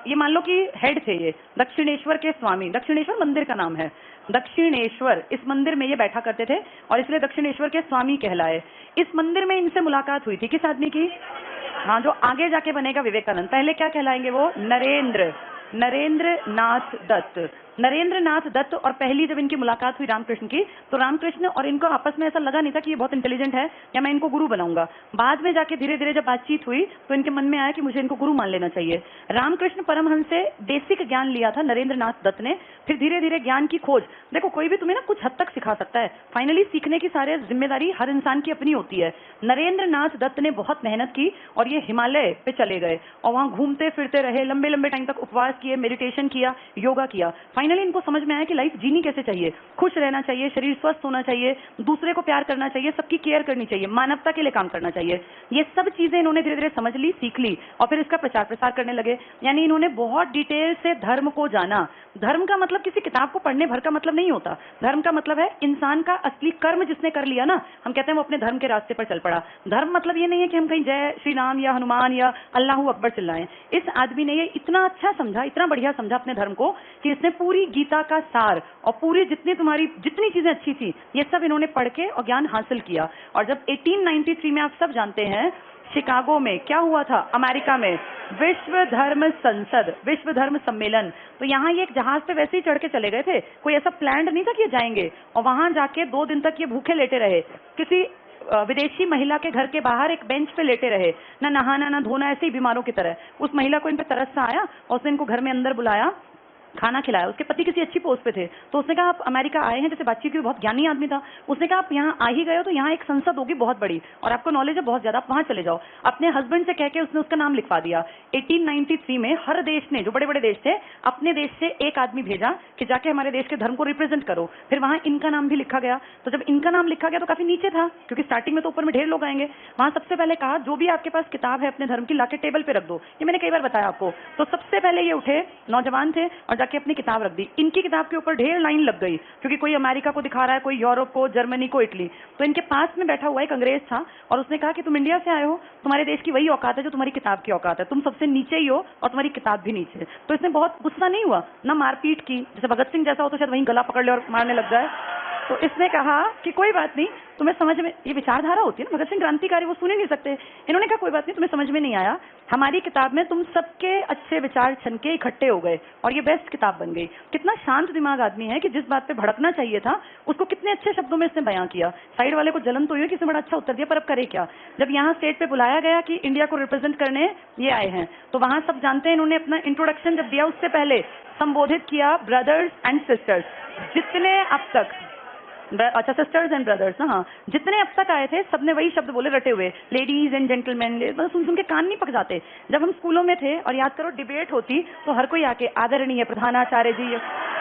ये मान लो कि हेड थे ये, दक्षिणेश्वर के स्वामी। दक्षिणेश्वर मंदिर का नाम है, दक्षिणेश्वर। इस मंदिर में ये बैठा करते थे और इसलिए दक्षिणेश्वर के स्वामी कहलाए। इस मंदिर में इनसे मुलाकात हुई थी, किस आदमी की? हाँ, जो आगे जाके बनेगा विवेकानंद। पहले क्या कहलाएंगे वो? नरेंद्र नाथ दत्त। नरेंद्र नाथ दत्त। और पहली जब इनकी मुलाकात हुई रामकृष्ण की, तो रामकृष्ण और इनको आपस में ऐसा लगा नहीं था कि ये बहुत इंटेलिजेंट है या मैं इनको गुरु बनाऊंगा। बाद में जाके धीरे धीरे जब बातचीत हुई तो इनके मन में आया कि मुझे इनको गुरु मान लेना चाहिए। रामकृष्ण परमहंस से बेसिक ज्ञान लिया था नरेंद्र नाथ दत्त ने, फिर धीरे धीरे ज्ञान की खोज। देखो, कोई भी तुम्हें ना कुछ हद तक सिखा सकता है, फाइनली सीखने की सारे जिम्मेदारी हर इंसान की अपनी होती है। नरेंद्र नाथ दत्त ने बहुत मेहनत की और ये हिमालय पे चले गए और वहां घूमते फिरते रहे, लंबे लंबे टाइम तक उपवास किए, मेडिटेशन किया, योगा किया। फाइनली इनको समझ में आया कि लाइफ जीनी कैसे चाहिए, खुश रहना चाहिए, शरीर स्वस्थ होना चाहिए, दूसरे को प्यार करना चाहिए, सबकी केयर करनी चाहिए, मानवता के लिए काम करना चाहिए। ये सब चीजें इन्होंने धीरे धीरे समझ ली, सीख ली और फिर इसका प्रचार प्रसार करने लगे। यानी इन्होंने बहुत डिटेल से धर्म को जाना। धर्म का मतलब किसी किताब को पढ़ने भर का मतलब नहीं होता। धर्म का मतलब है इंसान का असली कर्म जिसने कर लिया ना, हम कहते हैं वो अपने धर्म के रास्ते पर चल पड़ा। धर्म मतलब ये नहीं है कि हम कहीं जय श्री राम या हनुमान या अल्लाह अकबर चिल्लाएं। इस आदमी ने ये इतना अच्छा समझा, इतना बढ़िया समझा अपने धर्म को कि इसने पूरी गीता का सार और पूरी जितनी चीजें अच्छी थी ये सब इन्होंने पढ़ के और ज्ञान हासिल किया। और जब 1893 में, आप सब जानते हैं, शिकागो में क्या हुआ था, अमेरिका में, विश्व धर्म संसद, विश्व धर्म सम्मेलन, तो यहाँ ये एक जहाज पे वैसे ही चढ़ के चले गए थे, कोई ऐसा प्लान नहीं था कि ये जाएंगे। और वहां जाके 2 दिन तक ये भूखे लेटे रहे, किसी विदेशी महिला के घर के बाहर एक बेंच पे लेटे रहे, ना नहाना ना धोना, ऐसे ही बीमारों की तरह। उस महिला को इन पे तरस सा आया और उसने इनको घर में अंदर बुलाया, खाना खिलाया। उसके पति किसी अच्छी पोस्ट पे थे, तो उसने कहा आप अमेरिका आए हैं, जैसे बातचीत की, बहुत ज्ञानी आदमी था। उसने कहा आप यहाँ आ ही गए हो तो यहाँ एक संसद होगी बहुत बड़ी और आपको नॉलेज है बहुत ज्यादा, आप वहां चले जाओ। अपने हस्बैंड से कह के उसने उसका नाम लिखवा दिया। 1893 में हर देश ने, जो बड़े बड़े देश थे, अपने देश से एक आदमी भेजा कि जाके हमारे देश के धर्म को रिप्रेजेंट करो। फिर वहां इनका नाम भी लिखा गया। तो जब इनका नाम लिखा गया तो काफी नीचे था, क्योंकि स्टार्टिंग में तो ऊपर में ढेर लोग आएंगे। वहां सबसे पहले कहा जो भी आपके पास किताब है अपने धर्म की, लाके टेबल पे रख दो। ये मैंने कई बार बताया आपको। तो सबसे पहले ये उठे, नौजवान थे, और जाके अपनी किताब रख दी। इनकी किताब के ऊपर ढेर लाइन लग गई, क्योंकि कोई अमेरिका को दिखा रहा है, कोई यूरोप को, जर्मनी को, इटली। तो इनके पास में बैठा हुआ एक अंग्रेज था और उसने कहा कि तुम इंडिया से आए हो, तुम्हारे देश की वही औकात है जो तुम्हारी किताब की औकात है, तुम सबसे नीचे ही हो और तुम्हारी किताब भी नीचे है। तो इसने बहुत गुस्सा नहीं हुआ, ना मारपीट की, जैसे भगत सिंह जैसा हो तो शायद वहीं गला पकड़ ले और मारने लग जाए। तो इसने कहा कि कोई बात नहीं, तुम्हें समझ में, ये विचारधारा होती है ना, भगत सिंह क्रांतिकारी, वो सुन ही नहीं सकते। इन्होंने कहा कोई बात नहीं, तुम्हें समझ में नहीं आया हमारी किताब में तुम सबके अच्छे विचार छन के इकट्ठे हो गए और ये बेस्ट किताब बन गई। कितना शांत दिमाग आदमी है कि जिस बात पे भड़कना चाहिए था उसको कितने अच्छे शब्दों में इसने बयां किया। साइड वाले को जलन तो हुई कि इसने बड़ा अच्छा उत्तर दिया, पर अब करे क्या। जब यहाँ स्टेज पे बुलाया गया कि इंडिया को रिप्रेजेंट करने ये आए हैं, तो वहां सब जानते हैं इन्होंने अपना इंट्रोडक्शन जब दिया उससे पहले संबोधित किया ब्रदर्स एंड सिस्टर्स। जितने अब तक, अच्छा सिस्टर्स एंड ब्रदर्स ना, हाँ, जितने अब तक आए थे सबने वही शब्द बोले रटे हुए, लेडीज एंड जेंटलमैन। मतलब सुन सुन के कान नहीं पक जाते। जब हम स्कूलों में थे और याद करो डिबेट होती तो हर कोई आके आदरणीय प्रधानाचार्य जी,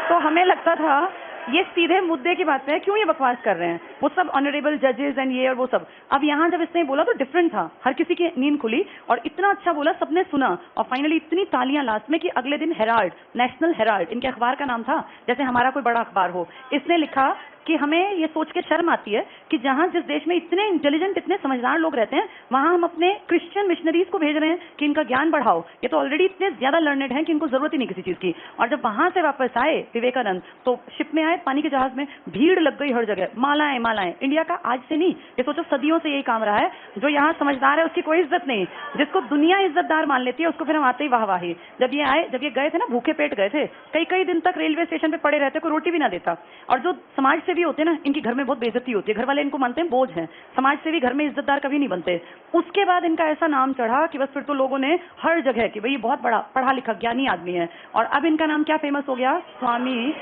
तो हमें लगता था ये सीधे मुद्दे की बात है, क्यों ये बकवास कर रहे हैं, वो सब ऑनरेबल जजेस एंड ये और वो सब। अब यहाँ जब इसने बोला तो डिफरेंट था, हर किसी की नींद खुली और इतना अच्छा बोला, सबने सुना और फाइनली इतनी तालियां लास्ट में कि अगले दिन हेराल्ड, नेशनल हेराल्ड इनके अखबार का नाम था, जैसे हमारा कोई बड़ा अखबार हो। इसने लिखा कि हमें ये सोच के शर्म आती है कि जहां जिस देश में इतने इंटेलिजेंट, इतने समझदार लोग रहते हैं, वहां हम अपने क्रिश्चियन मिशनरीज को भेज रहे हैं कि इनका ज्ञान बढ़ाओ। ये तो ऑलरेडी इतने ज्यादा लर्नेड हैं कि इनको जरूरत ही नहीं किसी चीज की। और जब वहां से वापस आए विवेकानंद, तो शिप में आए, पानी के जहाज में, भीड़ लग गई हर जगह, मालाएं मालाएं। इंडिया का आज से नहीं, ये सोचो सदियों से यही काम रहा है। जो यहाँ समझदार है उसकी कोई इज्जत नहीं, जिसको दुनिया इज्जतदार मान लेती है उसको फिर हम आते ही वाहवाही। जब ये आए, जब ये गए थे ना, भूखे पेट गए थे, कई कई दिन तक रेलवे स्टेशन पे पड़े रहते, कोई रोटी भी ना देता। और जो समाज सेवी होते हैं ना, इनकी घर में बहुत बेइज्जती होती है, घर वाले इनको मानते हैं बोझ हैं, समाज सेवी घर में इज्जतदार कभी नहीं बनते। उसके बाद इनका ऐसा नाम चढ़ा कि बस फिर तो लोगों ने हर जगह कि भाई ये बहुत बड़ा पढ़ा लिखा ज्ञानी आदमी है। और अब इनका नाम क्या फेमस हो गया, स्वामी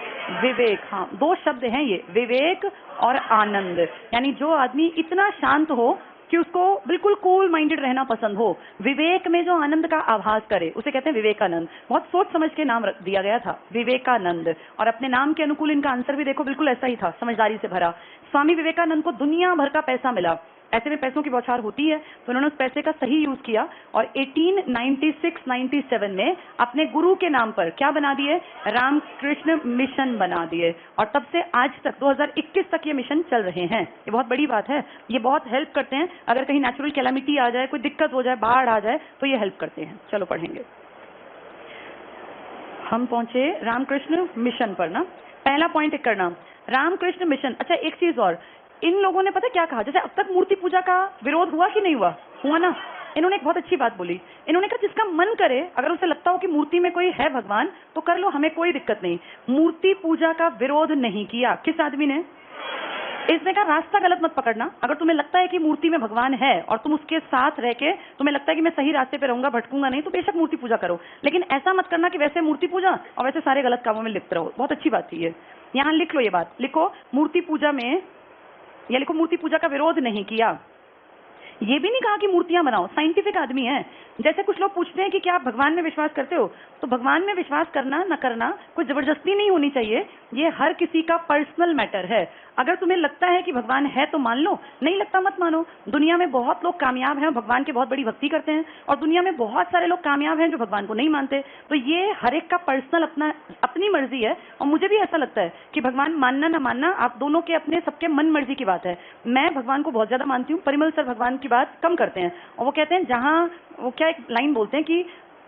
विवेक। हाँ, दो शब्द हैं ये, विवेक और आनंद। यानी जो आदमी इतना शांत हो कि उसको बिल्कुल कूल माइंडेड रहना पसंद हो, विवेक में जो आनंद का आभास करे, उसे कहते हैं विवेकानंद। बहुत सोच समझ के नाम रख दिया गया था, विवेकानंद। और अपने नाम के अनुकूल इनका आंसर भी देखो बिल्कुल ऐसा ही था, समझदारी से भरा। स्वामी विवेकानंद को दुनिया भर का पैसा मिला, ऐसे में पैसों की बौछार होती है, तो उन्होंने उस पैसे का सही यूज किया और 1896-97 में अपने गुरु के नाम पर क्या बना दिए, रामकृष्ण मिशन बना दिए। और तब से आज तक 2021 तक ये मिशन चल रहे हैं। ये बहुत बड़ी बात है, ये बहुत हेल्प करते हैं। अगर कहीं नेचुरल कैलामिटी आ जाए, कोई दिक्कत हो जाए, बाढ़ आ जाए, तो ये हेल्प करते हैं। चलो पढ़ेंगे। हम पहुंचे रामकृष्ण मिशन पर ना। पहला पॉइंट टिक करना, रामकृष्ण मिशन। अच्छा एक चीज और, इन लोगों ने पता क्या कहा, जैसे अब तक मूर्ति पूजा का विरोध हुआ कि नहीं हुआ, हुआ ना। इन्होंने एक बहुत अच्छी बात बोली, इन्होंने कहा जिसका मन करे, अगर उसे लगता हो कि मूर्ति में कोई है भगवान तो कर लो, हमें कोई दिक्कत नहीं। मूर्ति पूजा का विरोध नहीं किया। किस आदमी ने? इसने कहा रास्ता गलत मत पकड़ना। अगर तुम्हें लगता है कि मूर्ति में भगवान है और तुम उसके साथ रह के तुम्हें लगता है कि मैं सही रास्ते पे रहूंगा, भटकूंगा नहीं, तो बेशक मूर्ति पूजा करो, लेकिन ऐसा मत करना कि वैसे मूर्ति पूजा और वैसे सारे गलत कामों में लिप्त रहो। बहुत अच्छी बात थी ये, यहाँ लिख लो ये बात, लिखो मूर्ति पूजा में, या लिखो मूर्ति पूजा का विरोध नहीं किया। ये भी नहीं कहा कि मूर्तियां बनाओ, साइंटिफिक आदमी है। जैसे कुछ लोग पूछते हैं कि क्या आप भगवान में विश्वास करते हो, तो भगवान में विश्वास करना न करना कोई जबरदस्ती नहीं होनी चाहिए, ये हर किसी का पर्सनल मैटर है। अगर तुम्हें लगता है कि भगवान है तो मान लो, नहीं लगता मत मानो। दुनिया में बहुत लोग कामयाब हैं, भगवान की बहुत बड़ी भक्ति करते हैं, और दुनिया में बहुत सारे लोग कामयाब हैं जो भगवान को नहीं मानते। तो ये हर एक का पर्सनल अपनी मर्जी है। और मुझे भी ऐसा लगता है कि भगवान मानना ना मानना आप दोनों के अपने सबके मन मर्जी की बात है। मैं भगवान को बहुत ज्यादा मानती हूँ, परिमल सर भगवान की बात कम करते हैं, और वो कहते हैं जहाँ, वो क्या एक लाइन बोलते हैं कि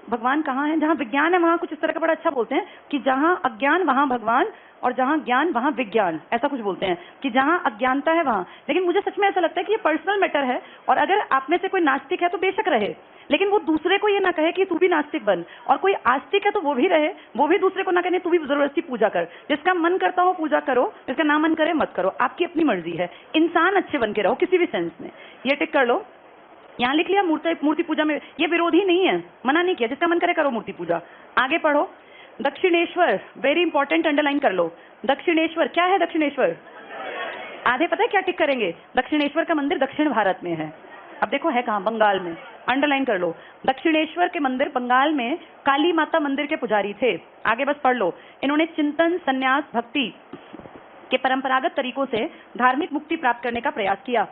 भगवान कहाँ है, जहाँ विज्ञान है वहां, कुछ इस तरह का बड़ा अच्छा बोलते हैं कि जहाँ अज्ञान वहां भगवान, और जहां ज्ञान वहां विज्ञान, ऐसा कुछ बोलते हैं कि जहां अज्ञानता है वहां। लेकिन मुझे सच में ऐसा लगता है कि ये पर्सनल मैटर है, और अगर आप में से कोई नास्तिक है तो बेशक रहे, लेकिन वो दूसरे को ये ना कहे कि तू भी नास्तिक बन, और कोई आस्तिक है तो वो भी रहे, वो भी दूसरे को ना कहे तू भी जबरदस्ती पूजा कर। जिसका मन करता हो पूजा करो, जिसका ना मन करे मत करो, आपकी अपनी मर्जी है। इंसान अच्छे बन के रहो किसी भी सेंस में। ये टिक कर लो, यहाँ लिख लिया मूर्ति पूजा में ये विरोधी नहीं है, मना नहीं किया, जिसका मन करे करो मूर्ति पूजा। आगे पढ़ो, दक्षिणेश्वर, वेरी इंपॉर्टेंट, अंडरलाइन कर लो। दक्षिणेश्वर क्या है? दक्षिणेश्वर आधे पता है क्या टिक करेंगे? दक्षिणेश्वर का मंदिर दक्षिण भारत में है। अब देखो है कहाँ? बंगाल में। अंडरलाइन कर लो, दक्षिणेश्वर के मंदिर बंगाल में काली माता मंदिर के पुजारी थे। आगे बस पढ़ लो, इन्होंने चिंतन, संन्यास, भक्ति के परंपरागत तरीकों से धार्मिक मुक्ति प्राप्त करने का प्रयास किया।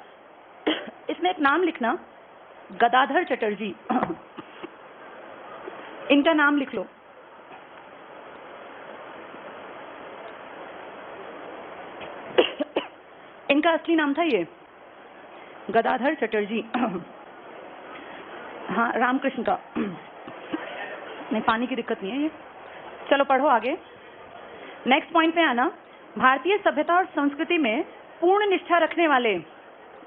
इसमें एक नाम लिखना, गदाधर चटर्जी, इनका नाम लिख लो। इनका असली नाम था ये गदाधर चटर्जी। हाँ, रामकृष्ण का। नहीं, पानी की दिक्कत नहीं है ये। चलो पढ़ो आगे, नेक्स्ट पॉइंट पे आना। भारतीय सभ्यता और संस्कृति में पूर्ण निष्ठा रखने वाले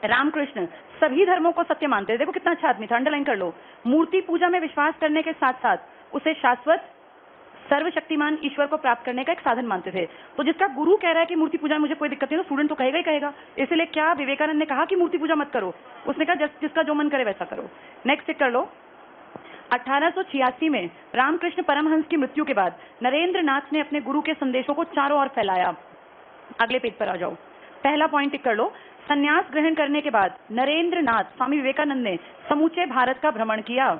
रामकृष्ण सभी धर्मों को सत्य मानते थे। देखो कितना अच्छा आदमी था, अंडरलाइन कर लो। मूर्ति पूजा में विश्वास करने के साथ साथ उसे शाश्वत सर्वशक्तिमान ईश्वर को प्राप्त करने का एक साधन मानते थे। तो जिसका गुरु कह रहा है कि मूर्ति पूजा में मुझे कोई दिक्कत नहीं, तो स्टूडेंट तो कहेगा ही कहेगा। इसलिए क्या विवेकानंद ने कहा कि मूर्ति पूजा मत करो, उसने कहा जिसका जो मन करे वैसा करो। नेक्स्ट चेक कर लो। 1886 में रामकृष्ण परमहंस की मृत्यु के बाद नरेंद्र नाथ ने अपने गुरु के संदेशों को चारों ओर फैलाया। अगले पेज पर आ जाओ, पहला पॉइंट टिक कर लो। संन्यास ग्रहण करने के बाद नरेंद्र नाथ स्वामी विवेकानंद ने समूचे भारत का भ्रमण किया।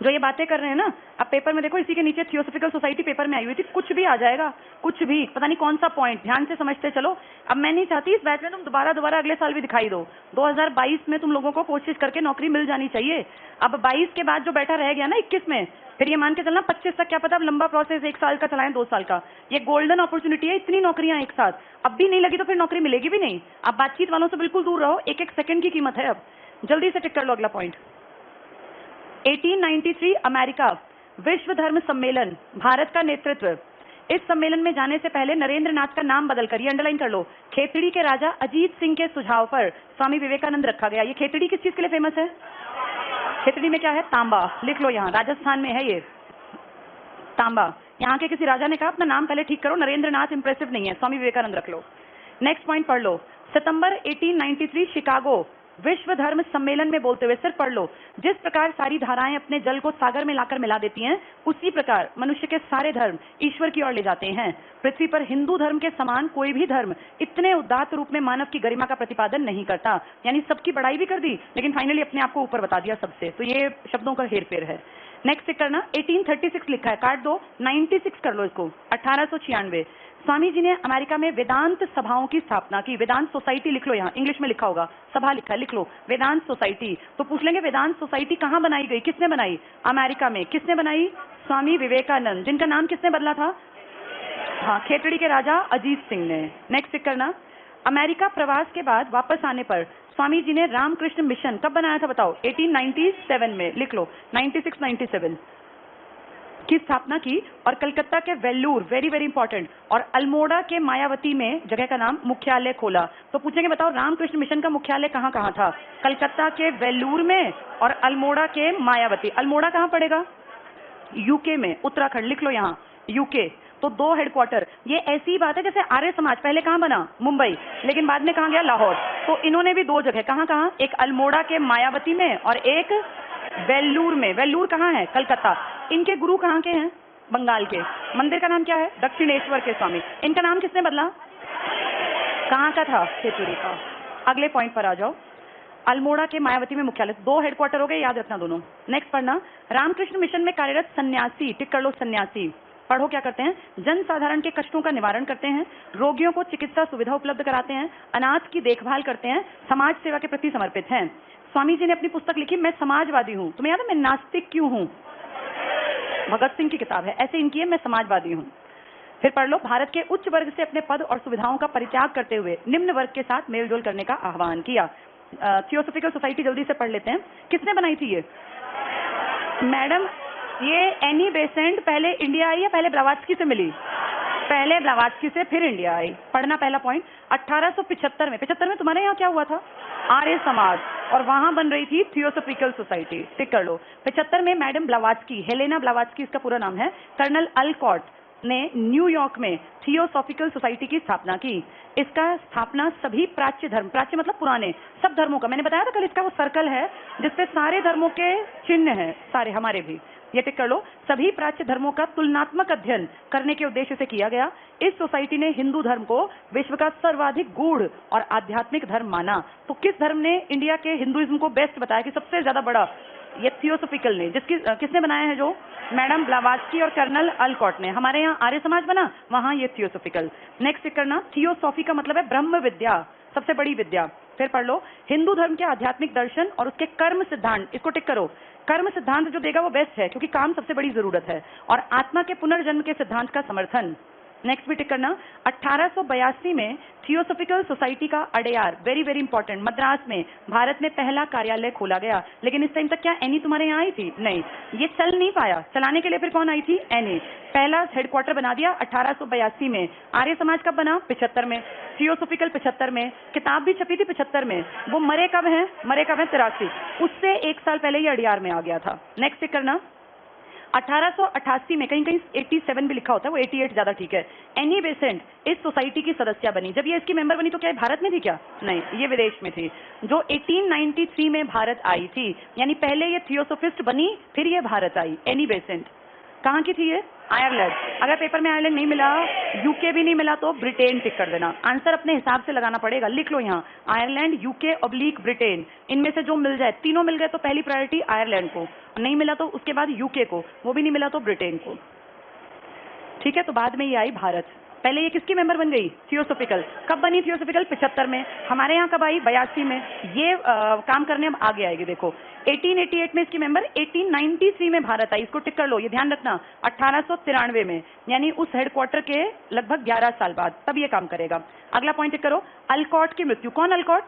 जो ये बातें कर रहे हैं ना, अब पेपर में देखो, इसी के नीचे थियोसॉफिकल सोसाइटी पेपर में आई हुई थी, कुछ भी आ जाएगा, कुछ भी, पता नहीं कौन सा पॉइंट, ध्यान से समझते चलो। अब मैं नहीं चाहती इस बैच में तुम दोबारा अगले साल भी दिखाई दो। 2022 में तुम लोगों को कोशिश करके नौकरी मिल जानी चाहिए। अब 22 के बाद जो बैठा रह गया ना 21 में, फिर ये मान के चलना 25 तक क्या पता, अब लंबा प्रोसेस 1 साल का चलाएं, 2 साल का। ये गोल्डन अपॉर्चुनिटी है, इतनी नौकरियां एक साथ। अब भी नहीं लगी तो फिर नौकरी मिलेगी भी नहीं। अब बातचीत वालों से बिल्कुल दूर रहो, एक एक सेकंड की कीमत है। अब जल्दी से टिक कर लो अगला पॉइंट। 1893 अमेरिका विश्व धर्म सम्मेलन, भारत का नेतृत्व। इस सम्मेलन में जाने से पहले नरेंद्र नाथ का नाम बदलकर, ये अंडरलाइन कर लो, खेतड़ी के राजा अजीत सिंह के सुझाव पर स्वामी विवेकानंद रखा गया। ये खेतड़ी किस चीज के लिए फेमस है? खेतड़ी में क्या है? तांबा। लिख लो, यहाँ राजस्थान में है ये तांबा। यहाँ के किसी राजा ने कहा अपना नाम पहले ठीक करो, नरेंद्र नाथ इंप्रेसिव नहीं है, स्वामी विवेकानंद रख लो। नेक्स्ट पॉइंट पढ़ लो। सितंबर 1893 शिकागो विश्व धर्म सम्मेलन में बोलते हुए सिर्फ पढ़ लो, जिस प्रकार सारी धाराएं अपने जल को सागर में लाकर मिला देती हैं, उसी प्रकार मनुष्य के सारे धर्म ईश्वर की ओर ले जाते हैं। पृथ्वी पर हिंदू धर्म के समान कोई भी धर्म इतने उदात्त रूप में मानव की गरिमा का प्रतिपादन नहीं करता। यानी सबकी बड़ाई भी कर दी, लेकिन फाइनली अपने आप को ऊपर बता दिया सबसे। तो ये शब्दों का हेरफेर है। नेक्स्ट चेक करना, 1836 लिखा है, काट दो, 96 कर लो इसको, 1896 स्वामी जी ने अमेरिका में वेदांत सभाओं की स्थापना की। वेदांत सोसाइटी लिख लो, यहाँ इंग्लिश में लिखा होगा, सभा लिखा है, लिख लो वेदांत सोसाइटी। तो पूछ लेंगे वेदांत सोसाइटी कहाँ बनाई गई, किसने बनाई? अमेरिका में। किसने बनाई? स्वामी विवेकानंद, जिनका नाम किसने बदला था? हाँ, खेतड़ी के राजा अजीत सिंह ने। नेक्स्ट चेक करना, अमेरिका प्रवास के बाद वापस आने पर स्वामी जी ने रामकृष्ण मिशन कब बनाया था बताओ? 1897 में, लिख लो 96-97 की स्थापना की, और कलकत्ता के वेल्लूर, वेरी वेरी इंपॉर्टेंट, और अल्मोड़ा के मायावती में जगह का नाम मुख्यालय खोला। तो पूछेंगे बताओ रामकृष्ण मिशन का मुख्यालय कहाँ कहाँ था? कलकत्ता के वेल्लूर में और अल्मोड़ा के मायावती। अल्मोड़ा कहाँ पड़ेगा? यूके में, उत्तराखंड, लिख लो यहाँ यूके। तो 2 हेडक्वार्टर। ये ऐसी बात है जैसे आर्य समाज पहले कहाँ बना? मुंबई, लेकिन बाद में कहाँ गया? लाहौर। तो इन्होंने भी 2 जगह, कहाँ कहाँ? एक अल्मोड़ा के मायावती में और एक वेल्लूर में। वेल्लूर कहाँ है? कलकत्ता। इनके गुरु कहाँ के हैं? बंगाल के। मंदिर का नाम क्या है? दक्षिणेश्वर के स्वामी। इनका नाम किसने बदला? कहाँ का था? खेतड़ी का। अगले पॉइंट पर आ जाओ, अल्मोड़ा के मायावती में मुख्यालय। 2 हेडक्वार्टर हो गए, याद रखना दोनों। नेक्स्ट पढ़ना, रामकृष्ण मिशन में कार्यरत सन्यासी, टिक कर लो सन्यासी। पढ़ो क्या करते हैं? जन साधारण के कष्टों का निवारण करते हैं, रोगियों को चिकित्सा सुविधा उपलब्ध कराते हैं, अनाथ की देखभाल करते हैं, समाज सेवा के प्रति समर्पित हैं। स्वामी जी ने अपनी पुस्तक लिखी, मैं समाजवादी हूँ। तुम्हें याद है मैं नास्तिक क्यों हूँ? भगत सिंह की किताब है, ऐसे इनकी है, मैं समाजवादी हूँ। फिर पढ़ लो, भारत के उच्च वर्ग से अपने पद और सुविधाओं का परित्याग करते हुए निम्न वर्ग के साथ मेलजोल करने का आह्वान किया। थियोसॉफिकल सोसाइटी जल्दी से पढ़ लेते हैं, किसने बनाई थी ये? मैडम, ये एनी बेसेंट पहले इंडिया आई या पहले ब्लावात्स्की से मिली? पहले ब्लावात्स्की से, फिर इंडिया आई। पढ़ना पहला पॉइंट। 1875 में, 75 में तुम्हारे यहाँ क्या हुआ था? आर्य समाज, और वहां बन रही थी थियोसॉफिकल सोसाइटी, टिक कर लो। 75 में मैडम ब्लावात्स्की, हेलेना ब्लावात्स्की इसका पूरा नाम है, कर्नल अल्कॉट ने न्यूयॉर्क में थियोसॉफिकल सोसाइटी की स्थापना की। इसका स्थापना सभी प्राच्य धर्म, प्राच्य मतलब पुराने, सब धर्मों का, मैंने बताया था कल, इसका वो सर्कल है जिसपे सारे धर्मों के चिन्ह हैं, सारे हमारे भी, ये टिक कर लो। सभी प्राच्य धर्मों का तुलनात्मक अध्ययन करने के उद्देश्य से किया गया। इस सोसाइटी ने हिंदू धर्म को विश्व का सर्वाधिक गूढ़ और आध्यात्मिक धर्म माना। तो किस धर्म ने इंडिया के हिंदुइज्म को बेस्ट बताया कि सबसे ज्यादा बड़ा? ये थियोसॉफिकल ने। किसने बनाया है? जो मैडम ब्लावात्स्की और कर्नल अल्कॉट ने। हमारे यहाँ आर्य समाज बना, वहां ये थियोसॉफिकल। नेक्स्ट करना, थियोसॉफी का मतलब है ब्रह्म विद्या, सबसे बड़ी विद्या। फिर पढ़ लो, हिंदू धर्म के आध्यात्मिक दर्शन और उसके कर्म सिद्धांत, इसको टिक करो। कर्म सिद्धांत जो देगा वो बेस्ट है, क्योंकि काम सबसे बड़ी जरूरत है, और आत्मा के पुनर्जन्म के सिद्धांत का समर्थन। नेक्स्ट भी टिक करना। 1882 में थियोसॉफिकल सोसाइटी का अडेयार, वेरी वेरी इंपॉर्टेंट, मद्रास में भारत में पहला कार्यालय खोला गया। लेकिन इस टाइम तक क्या एनी तुम्हारे यहाँ आई थी? नहीं, ये चल नहीं पाया। चलाने के लिए फिर कौन आई थी? एनी। पहला हेडक्वार्टर बना दिया 1882 में। आर्य समाज कब बना? 75 में। थियोसॉफिकल 75 में। किताब भी छपी थी 75 में। वो मरे कब हैं? 83। उससे एक साल पहले ये अडियार में आ गया था। नेक्स्ट टिक करना। 1888 में, कहीं कहीं 87 भी लिखा होता है, वो 88 ज्यादा ठीक है, एनी बेसेंट इस सोसाइटी की सदस्य बनी। जब ये इसकी मेंबर बनी तो क्या ये भारत में थी क्या? नहीं, ये विदेश में थी। जो 1893 में भारत आई थी, यानी पहले ये थियोसोफिस्ट बनी, फिर ये भारत आई। एनी बेसेंट कहाँ की थी ये? आयरलैंड। अगर पेपर में आयरलैंड नहीं मिला, यूके भी नहीं मिला, तो ब्रिटेन टिक कर देना। आंसर अपने हिसाब से लगाना पड़ेगा, लिख लो यहाँ, आयरलैंड, यूके ऑब्लिक ब्रिटेन, इनमें से जो मिल जाए। तीनों मिल गए तो पहली प्रायोरिटी आयरलैंड को, नहीं मिला तो उसके बाद यूके को, वो भी नहीं मिला तो ब्रिटेन को। ठीक है, तो बाद में ये आई भारत। पहले ये किसकी मेंबर बन गई? थियोसॉफिकल। कब बनी थियोसॉफिकल? 75 में। हमारे यहाँ कब आई? 82 में। ये काम करने अब आगे आएगी। देखो 1888 में इसकी मेंबर, 1893 में भारत आई। इसको टिक कर लो, ये ध्यान रखना। 1893 में, यानी उस हेडक्वार्टर के लगभग 11 साल बाद, तब ये काम करेगा। अगला पॉइंट टिक करो। अल्कॉट की मृत्यु। कौन अल्कॉट?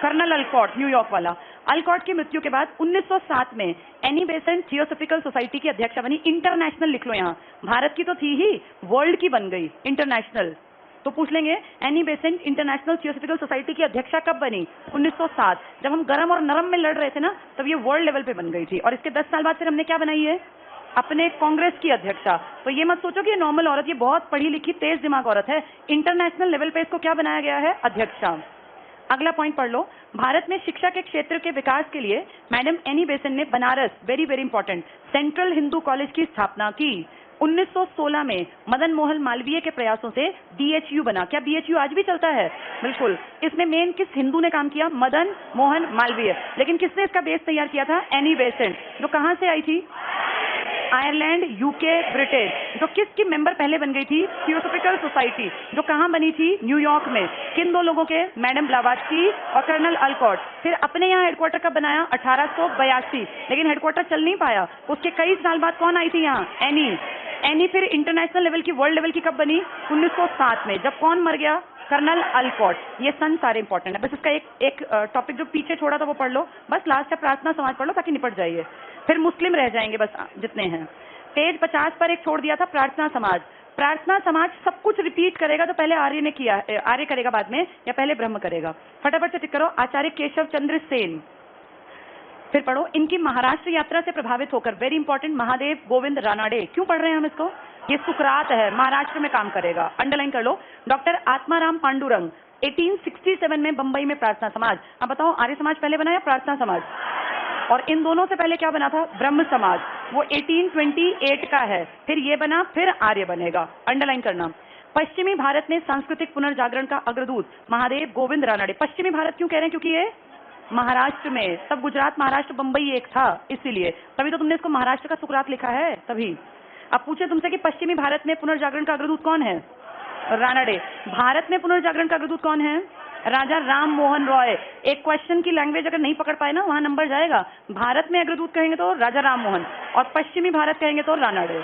कर्नल अल्कॉट, न्यूयॉर्क वाला। अल्कॉट की मृत्यु के बाद 1907 में एनी बेसेंट थियोसॉफिकल सोसाइटी की अध्यक्षा बनी। इंटरनेशनल लिख लो यहाँ, भारत की तो थी ही, वर्ल्ड की बन गई, इंटरनेशनल। तो पूछ लेंगे Annie Besant international theosophical society की अध्यक्षा कब बनी? 1907। जब हम गरम और नरम में लड़ रहे थे ना, तब ये वर्ल्ड लेवल पे बन गई थी। और इसके 10 साल बाद फिर हमने क्या बनाई है? अपने कांग्रेस की अध्यक्षा। तो ये मत सोचो कि ये नॉर्मल औरत, ये बहुत पढ़ी लिखी तेज दिमाग औरत है। इंटरनेशनल लेवल पे इसको क्या बनाया गया है? अध्यक्षा। अगला पॉइंट पढ़ लो। भारत में शिक्षा के क्षेत्र के विकास के लिए मैडम एनी बेसेंट ने Banaras, very very important, central Hindu college की स्थापना की। 1916 में मदन मोहन मालवीय के प्रयासों से बीएचयू बना। क्या बीएचयू आज भी चलता है? बिल्कुल। इसमें मेन किस हिंदू ने काम किया? मदन मोहन मालवीय। लेकिन किसने इसका बेस तैयार किया था? एनी बेसेंट, जो कहां से आई थी? Ireland, UK, Britain. जो किसकी मेंबर पहले बन गई थी? थियोसॉफिकल सोसाइटी, जो कहां बनी थी? न्यूयॉर्क में। किन दो लोगों के? मैडम ब्लावात्स्की और कर्नल अल्कॉट। फिर अपने यहाँ हेडक्वार्टर कब बनाया? 1882। लेकिन हेडक्वार्टर चल नहीं पाया। उसके कई साल बाद कौन आई थी यहाँ? एनी। एनी फिर इंटरनेशनल लेवल की, वर्ल्ड लेवल की कब बनी? 1907 में। जब कौन मर गया? Colonel Olcott. ये सन सारे इंपॉर्टेंट है, बस इसका एक टॉपिक जो पीछे छोड़ा था वो पढ़ लो। बस लास्ट है प्रार्थना समाज पढ़ लो, ताकि निपट जाइए। फिर मुस्लिम रह जाएंगे बस जितने हैं। पेज 50 पर एक छोड़ दिया था, प्रार्थना समाज। प्रार्थना समाज सब कुछ रिपीट करेगा, तो पहले आर्य ने किया, आर्य करेगा बाद में, या पहले ब्रह्म करेगा? फटाफट से टिक करो। आचार्य केशव चंद्र सेन। फिर पढ़ो, इनकी महाराष्ट्र यात्रा से प्रभावित होकर, वेरी इंपॉर्टेंट, महादेव गोविंद रानाडे। क्यों पढ़ रहे हैं हम इसको? ये सुकरात है, महाराष्ट्र में काम करेगा, अंडरलाइन कर लो। डॉक्टर आत्माराम पांडुरंग, 1867 में बंबई में प्रार्थना समाज। अब बताओ, आर्य समाज पहले बना या प्रार्थना समाज? और इन दोनों से पहले क्या बना था? ब्रह्म समाज। वो 1828 का है। फिर ये बना, फिर आर्य बनेगा, अंडरलाइन करना। पश्चिमी भारत में सांस्कृतिक पुनर्जागरण का अग्रदूत महादेव गोविंद रानाडे। पश्चिमी भारत क्यों कह रहे हैं? क्योंकि ये महाराष्ट्र में, तब गुजरात, महाराष्ट्र, बंबई एक था, इसीलिए। तभी तो तुमने इसको महाराष्ट्र का सुकरात लिखा है, तभी। अब पूछे तुमसे कि पश्चिमी भारत में पुनर्जागरण का अग्रदूत कौन है? रानाडे। भारत में पुनर्जागरण का अग्रदूत कौन है? राजा राम मोहन रॉय। एक क्वेश्चन की लैंग्वेज अगर नहीं पकड़ पाए ना, वहां नंबर जाएगा। भारत में अग्रदूत कहेंगे तो राजा राम मोहन, और पश्चिमी भारत कहेंगे तो रानाडे।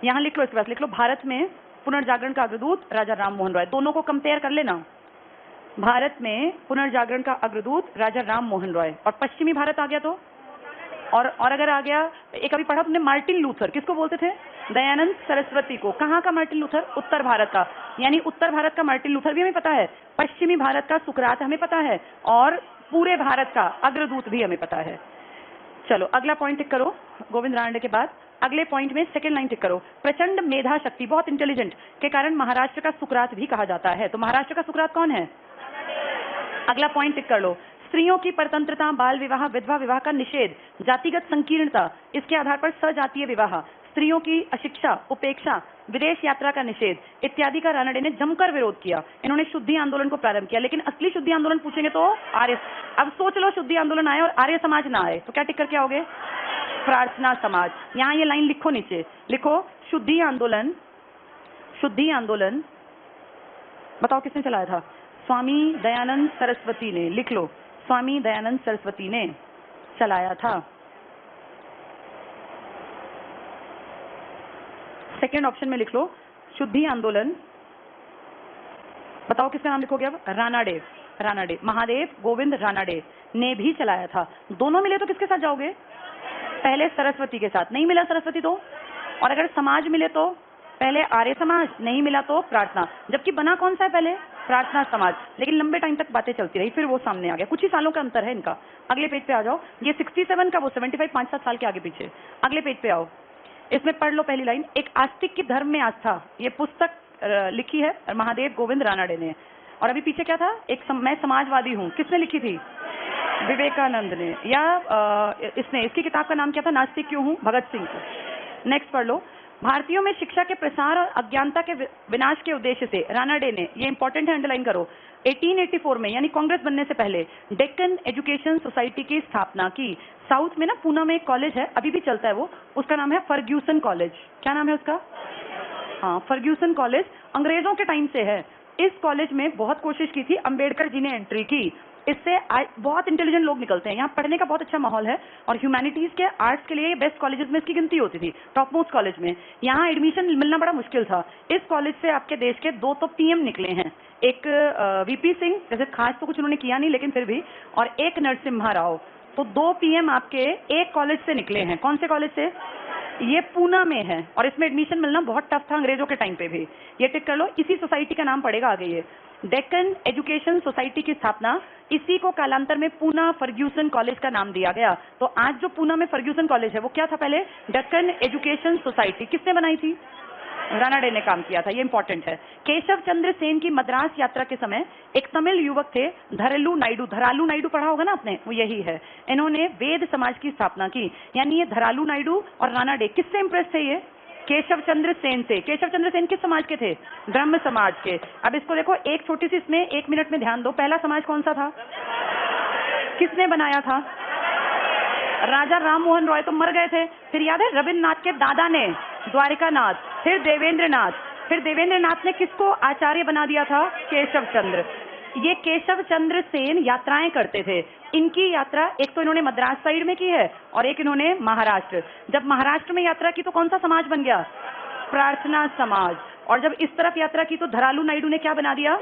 यहां लिख लो, इसके पास लिख लो, भारत में पुनर्जागरण का अग्रदूत राजा राम मोहन रॉय। दोनों को कंपेयर कर लेना। भारत में पुनर्जागरण का अग्रदूत राजा राम मोहन रॉय, और पश्चिमी भारत आ गया तो, और अगर आ गया, एक अभी पढ़ा तुमने, मार्टिन लूथर। किसको बोलते थे? दयानंद सरस्वती को। कहाँ का मार्टिन लूथर? उत्तर भारत का। यानी उत्तर भारत का मार्टिन लूथर भी हमें पता है, पश्चिमी भारत का सुकरात हमें पता है, और पूरे भारत का अग्रदूत भी हमें पता है। चलो अगला पॉइंट टिक करो। गोविंद रानडे के बाद अगले पॉइंट में सेकंड लाइन टिक करो। प्रचंड मेधा शक्ति, बहुत इंटेलिजेंट, के कारण महाराष्ट्र का सुकरात भी कहा जाता है। तो महाराष्ट्र का सुकरात कौन है? अगला पॉइंट टिक कर लो। स्त्रियों की परतंत्रता, बाल विवाह, विधवा विवाह का निषेध, जातिगत संकीर्णता, इसके आधार पर सजातीय विवाह, स्त्रियों की अशिक्षा, उपेक्षा, विदेश यात्रा का निषेध इत्यादि का रानडे ने जमकर विरोध किया। इन्होंने शुद्धि आंदोलन को प्रारंभ किया। लेकिन असली शुद्धि आंदोलन पूछेंगे तो आर्य। अब सोच लो, शुद्धि आंदोलन आए और आर्य समाज ना आए, तो क्या टिक करके आओगे? प्रार्थना समाज। यहाँ ये लाइन लिखो, नीचे लिखो, शुद्धि आंदोलन, शुद्धि आंदोलन बताओ किसने चलाया था? स्वामी दयानंद सरस्वती ने। लिख लो, स्वामी दयानंद सरस्वती ने चलाया था। सेकेंड ऑप्शन में लिख लो, शुद्धि आंदोलन, बताओ किसका नाम लिखोगे अब? रानाडे। रानाडे, महादेव गोविंद रानाडे ने भी चलाया था। दोनों मिले तो किसके साथ जाओगे? पहले सरस्वती के साथ। नहीं मिला सरस्वती तो? और अगर समाज मिले तो? पहले आर्य समाज, नहीं मिला तो प्रार्थना। जबकि बना कौन सा है पहले? प्रार्थना समाज। लेकिन लंबे टाइम तक बातें चलती रही, फिर वो सामने आ गया। कुछ ही सालों का अंतर है इनका। अगले पेज पे आ जाओ। ये 67 का, वो 75, 5-7 साल के आगे पीछे। अगले पेज पे आओ, इसमें पढ़ लो पहली लाइन। एक आस्तिक की धर्म में आस्था, ये पुस्तक लिखी है महादेव गोविंद रानाडे ने। और अभी पीछे क्या था? मैं समाजवादी हूँ, किसने लिखी थी? विवेकानंद ने। या इसने, इसकी किताब का नाम क्या था? नास्तिक क्यों हूँ, भगत सिंह को। नेक्स्ट पढ़ लो। भारतीयों में शिक्षा के प्रसार और अज्ञानता के विनाश के उद्देश्य से रानाडे ने, ये इंपॉर्टेंट है, अंडरलाइन करो, 1884 में, यानी कांग्रेस बनने से पहले, डेक्कन एजुकेशन सोसाइटी की स्थापना की। साउथ में ना, पूना में एक कॉलेज है, अभी भी चलता है वो, उसका नाम है फर्ग्यूसन कॉलेज। क्या नाम है उसका? हाँ, फर्ग्यूसन कॉलेज। अंग्रेजों के टाइम से है। इस कॉलेज में बहुत कोशिश की थी, अंबेडकर जी ने एंट्री की। इससे बहुत इंटेलिजेंट लोग निकलते हैं। यहाँ पढ़ने का बहुत अच्छा माहौल है और ह्यूमैनिटीज के, आर्ट्स के लिए बेस्ट कॉलेजेस में इसकी गिनती होती थी, टॉप मोस्ट कॉलेज में। यहाँ एडमिशन मिलना बड़ा मुश्किल था। इस कॉलेज से आपके देश के 2 तो पीएम निकले हैं, एक वीपी सिंह, जैसे खास तो कुछ उन्होंने किया नहीं लेकिन फिर भी, और एक नरसिम्हा राव। तो 2 पीएम आपके एक कॉलेज से निकले हैं। कौन से कॉलेज से? ये पूना में है। और इसमें एडमिशन मिलना बहुत टफ था अंग्रेजों के टाइम पे भी। ये टिक कर लो। इसी सोसाइटी का नाम पड़ेगा आगे, ये डेक्कन एजुकेशन सोसाइटी की स्थापना, इसी को कालांतर में पूना फर्ग्यूसन कॉलेज का नाम दिया गया। तो आज जो पूना में फर्ग्यूसन कॉलेज है वो क्या था पहले? Deccan education society. किसने बनाई थी? रानाडे ने काम किया था। ये इंपॉर्टेंट है। केशव चंद्र सेन की मद्रास यात्रा के समय एक तमिल युवक थे, धरालू नायडू। धरालू नायडू पढ़ा होगा ना आपने, वो यही है। इन्होंने वेद समाज की स्थापना की। यानी ये धरालू नायडू और रानाडे किससे इंप्रेस थे? ये केशव चंद्र सेन से। केशव चंद्र सेन किस समाज के थे? ब्रह्म समाज के। अब इसको देखो, एक छोटी सी इसमें 1 मिनट में ध्यान दो। पहला समाज कौन सा था? किसने बनाया था? राजा राम मोहन रॉय तो मर गए थे। फिर याद है रविन्द्रनाथ के दादा ने, द्वारिका नाथ, फिर देवेंद्र नाथ। फिर देवेंद्र नाथ ने किसको आचार्य बना दिया था? केशव चंद्र। ये केशव चंद्र सेन यात्राएं करते थे। इनकी यात्रा एक तो इन्होंने मद्रास साइड में की है और एक इन्होंने महाराष्ट्र। जब महाराष्ट्र में यात्रा की तो कौन सा समाज बन गया? प्रार्थना समाज। और जब इस तरफ यात्रा की तो धरालू नायडू ने क्या बना दिया?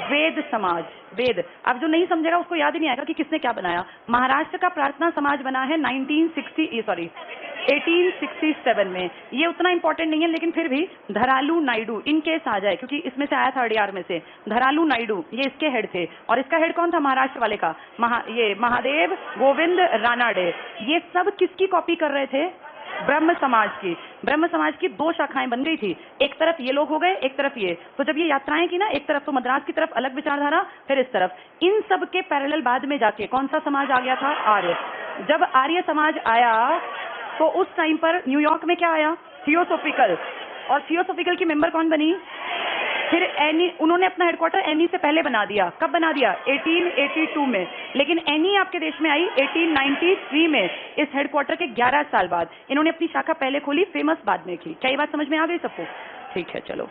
वेद समाज। वेद। अब जो नहीं समझेगा उसको याद ही नहीं आएगा कि किसने क्या बनाया। महाराष्ट्र का प्रार्थना समाज बना है 1867 में। ये उतना इंपॉर्टेंट नहीं है लेकिन फिर भी धरालू नायडू इन केस आ जाए, क्योंकि इसमें से आया था अड़ियार में से। धरालू नायडू ये इसके हेड थे। और इसका हेड कौन था? महाराष्ट्र वाले का ये महादेव गोविंद रानाडे। ये सब किसकी कॉपी कर रहे थे? ब्रह्म समाज की। ब्रह्म समाज की 2 शाखाएं बन गई थी। एक तरफ ये लोग हो गए, एक तरफ ये। तो जब ये यात्राएं की ना, एक तरफ तो मद्रास की तरफ अलग विचारधारा, फिर इस तरफ। इन सब के पैरेलल बाद में जाके कौन सा समाज आ गया था? आर्य। जब आर्य समाज आया तो उस टाइम पर न्यूयॉर्क में क्या आया? थियोसोफिकल। और थियोसोफिकल की मेंबर कौन बनी? फिर एनी। उन्होंने अपना हेडक्वार्टर एनी से पहले बना दिया। कब बना दिया? 1882 में। लेकिन एनी आपके देश में आई 1893 में। इस हेडक्वार्टर के 11 साल बाद इन्होंने अपनी शाखा पहले खोली, फेमस बाद में की। क्या ये बात समझ में आ गई सबको? ठीक है, चलो।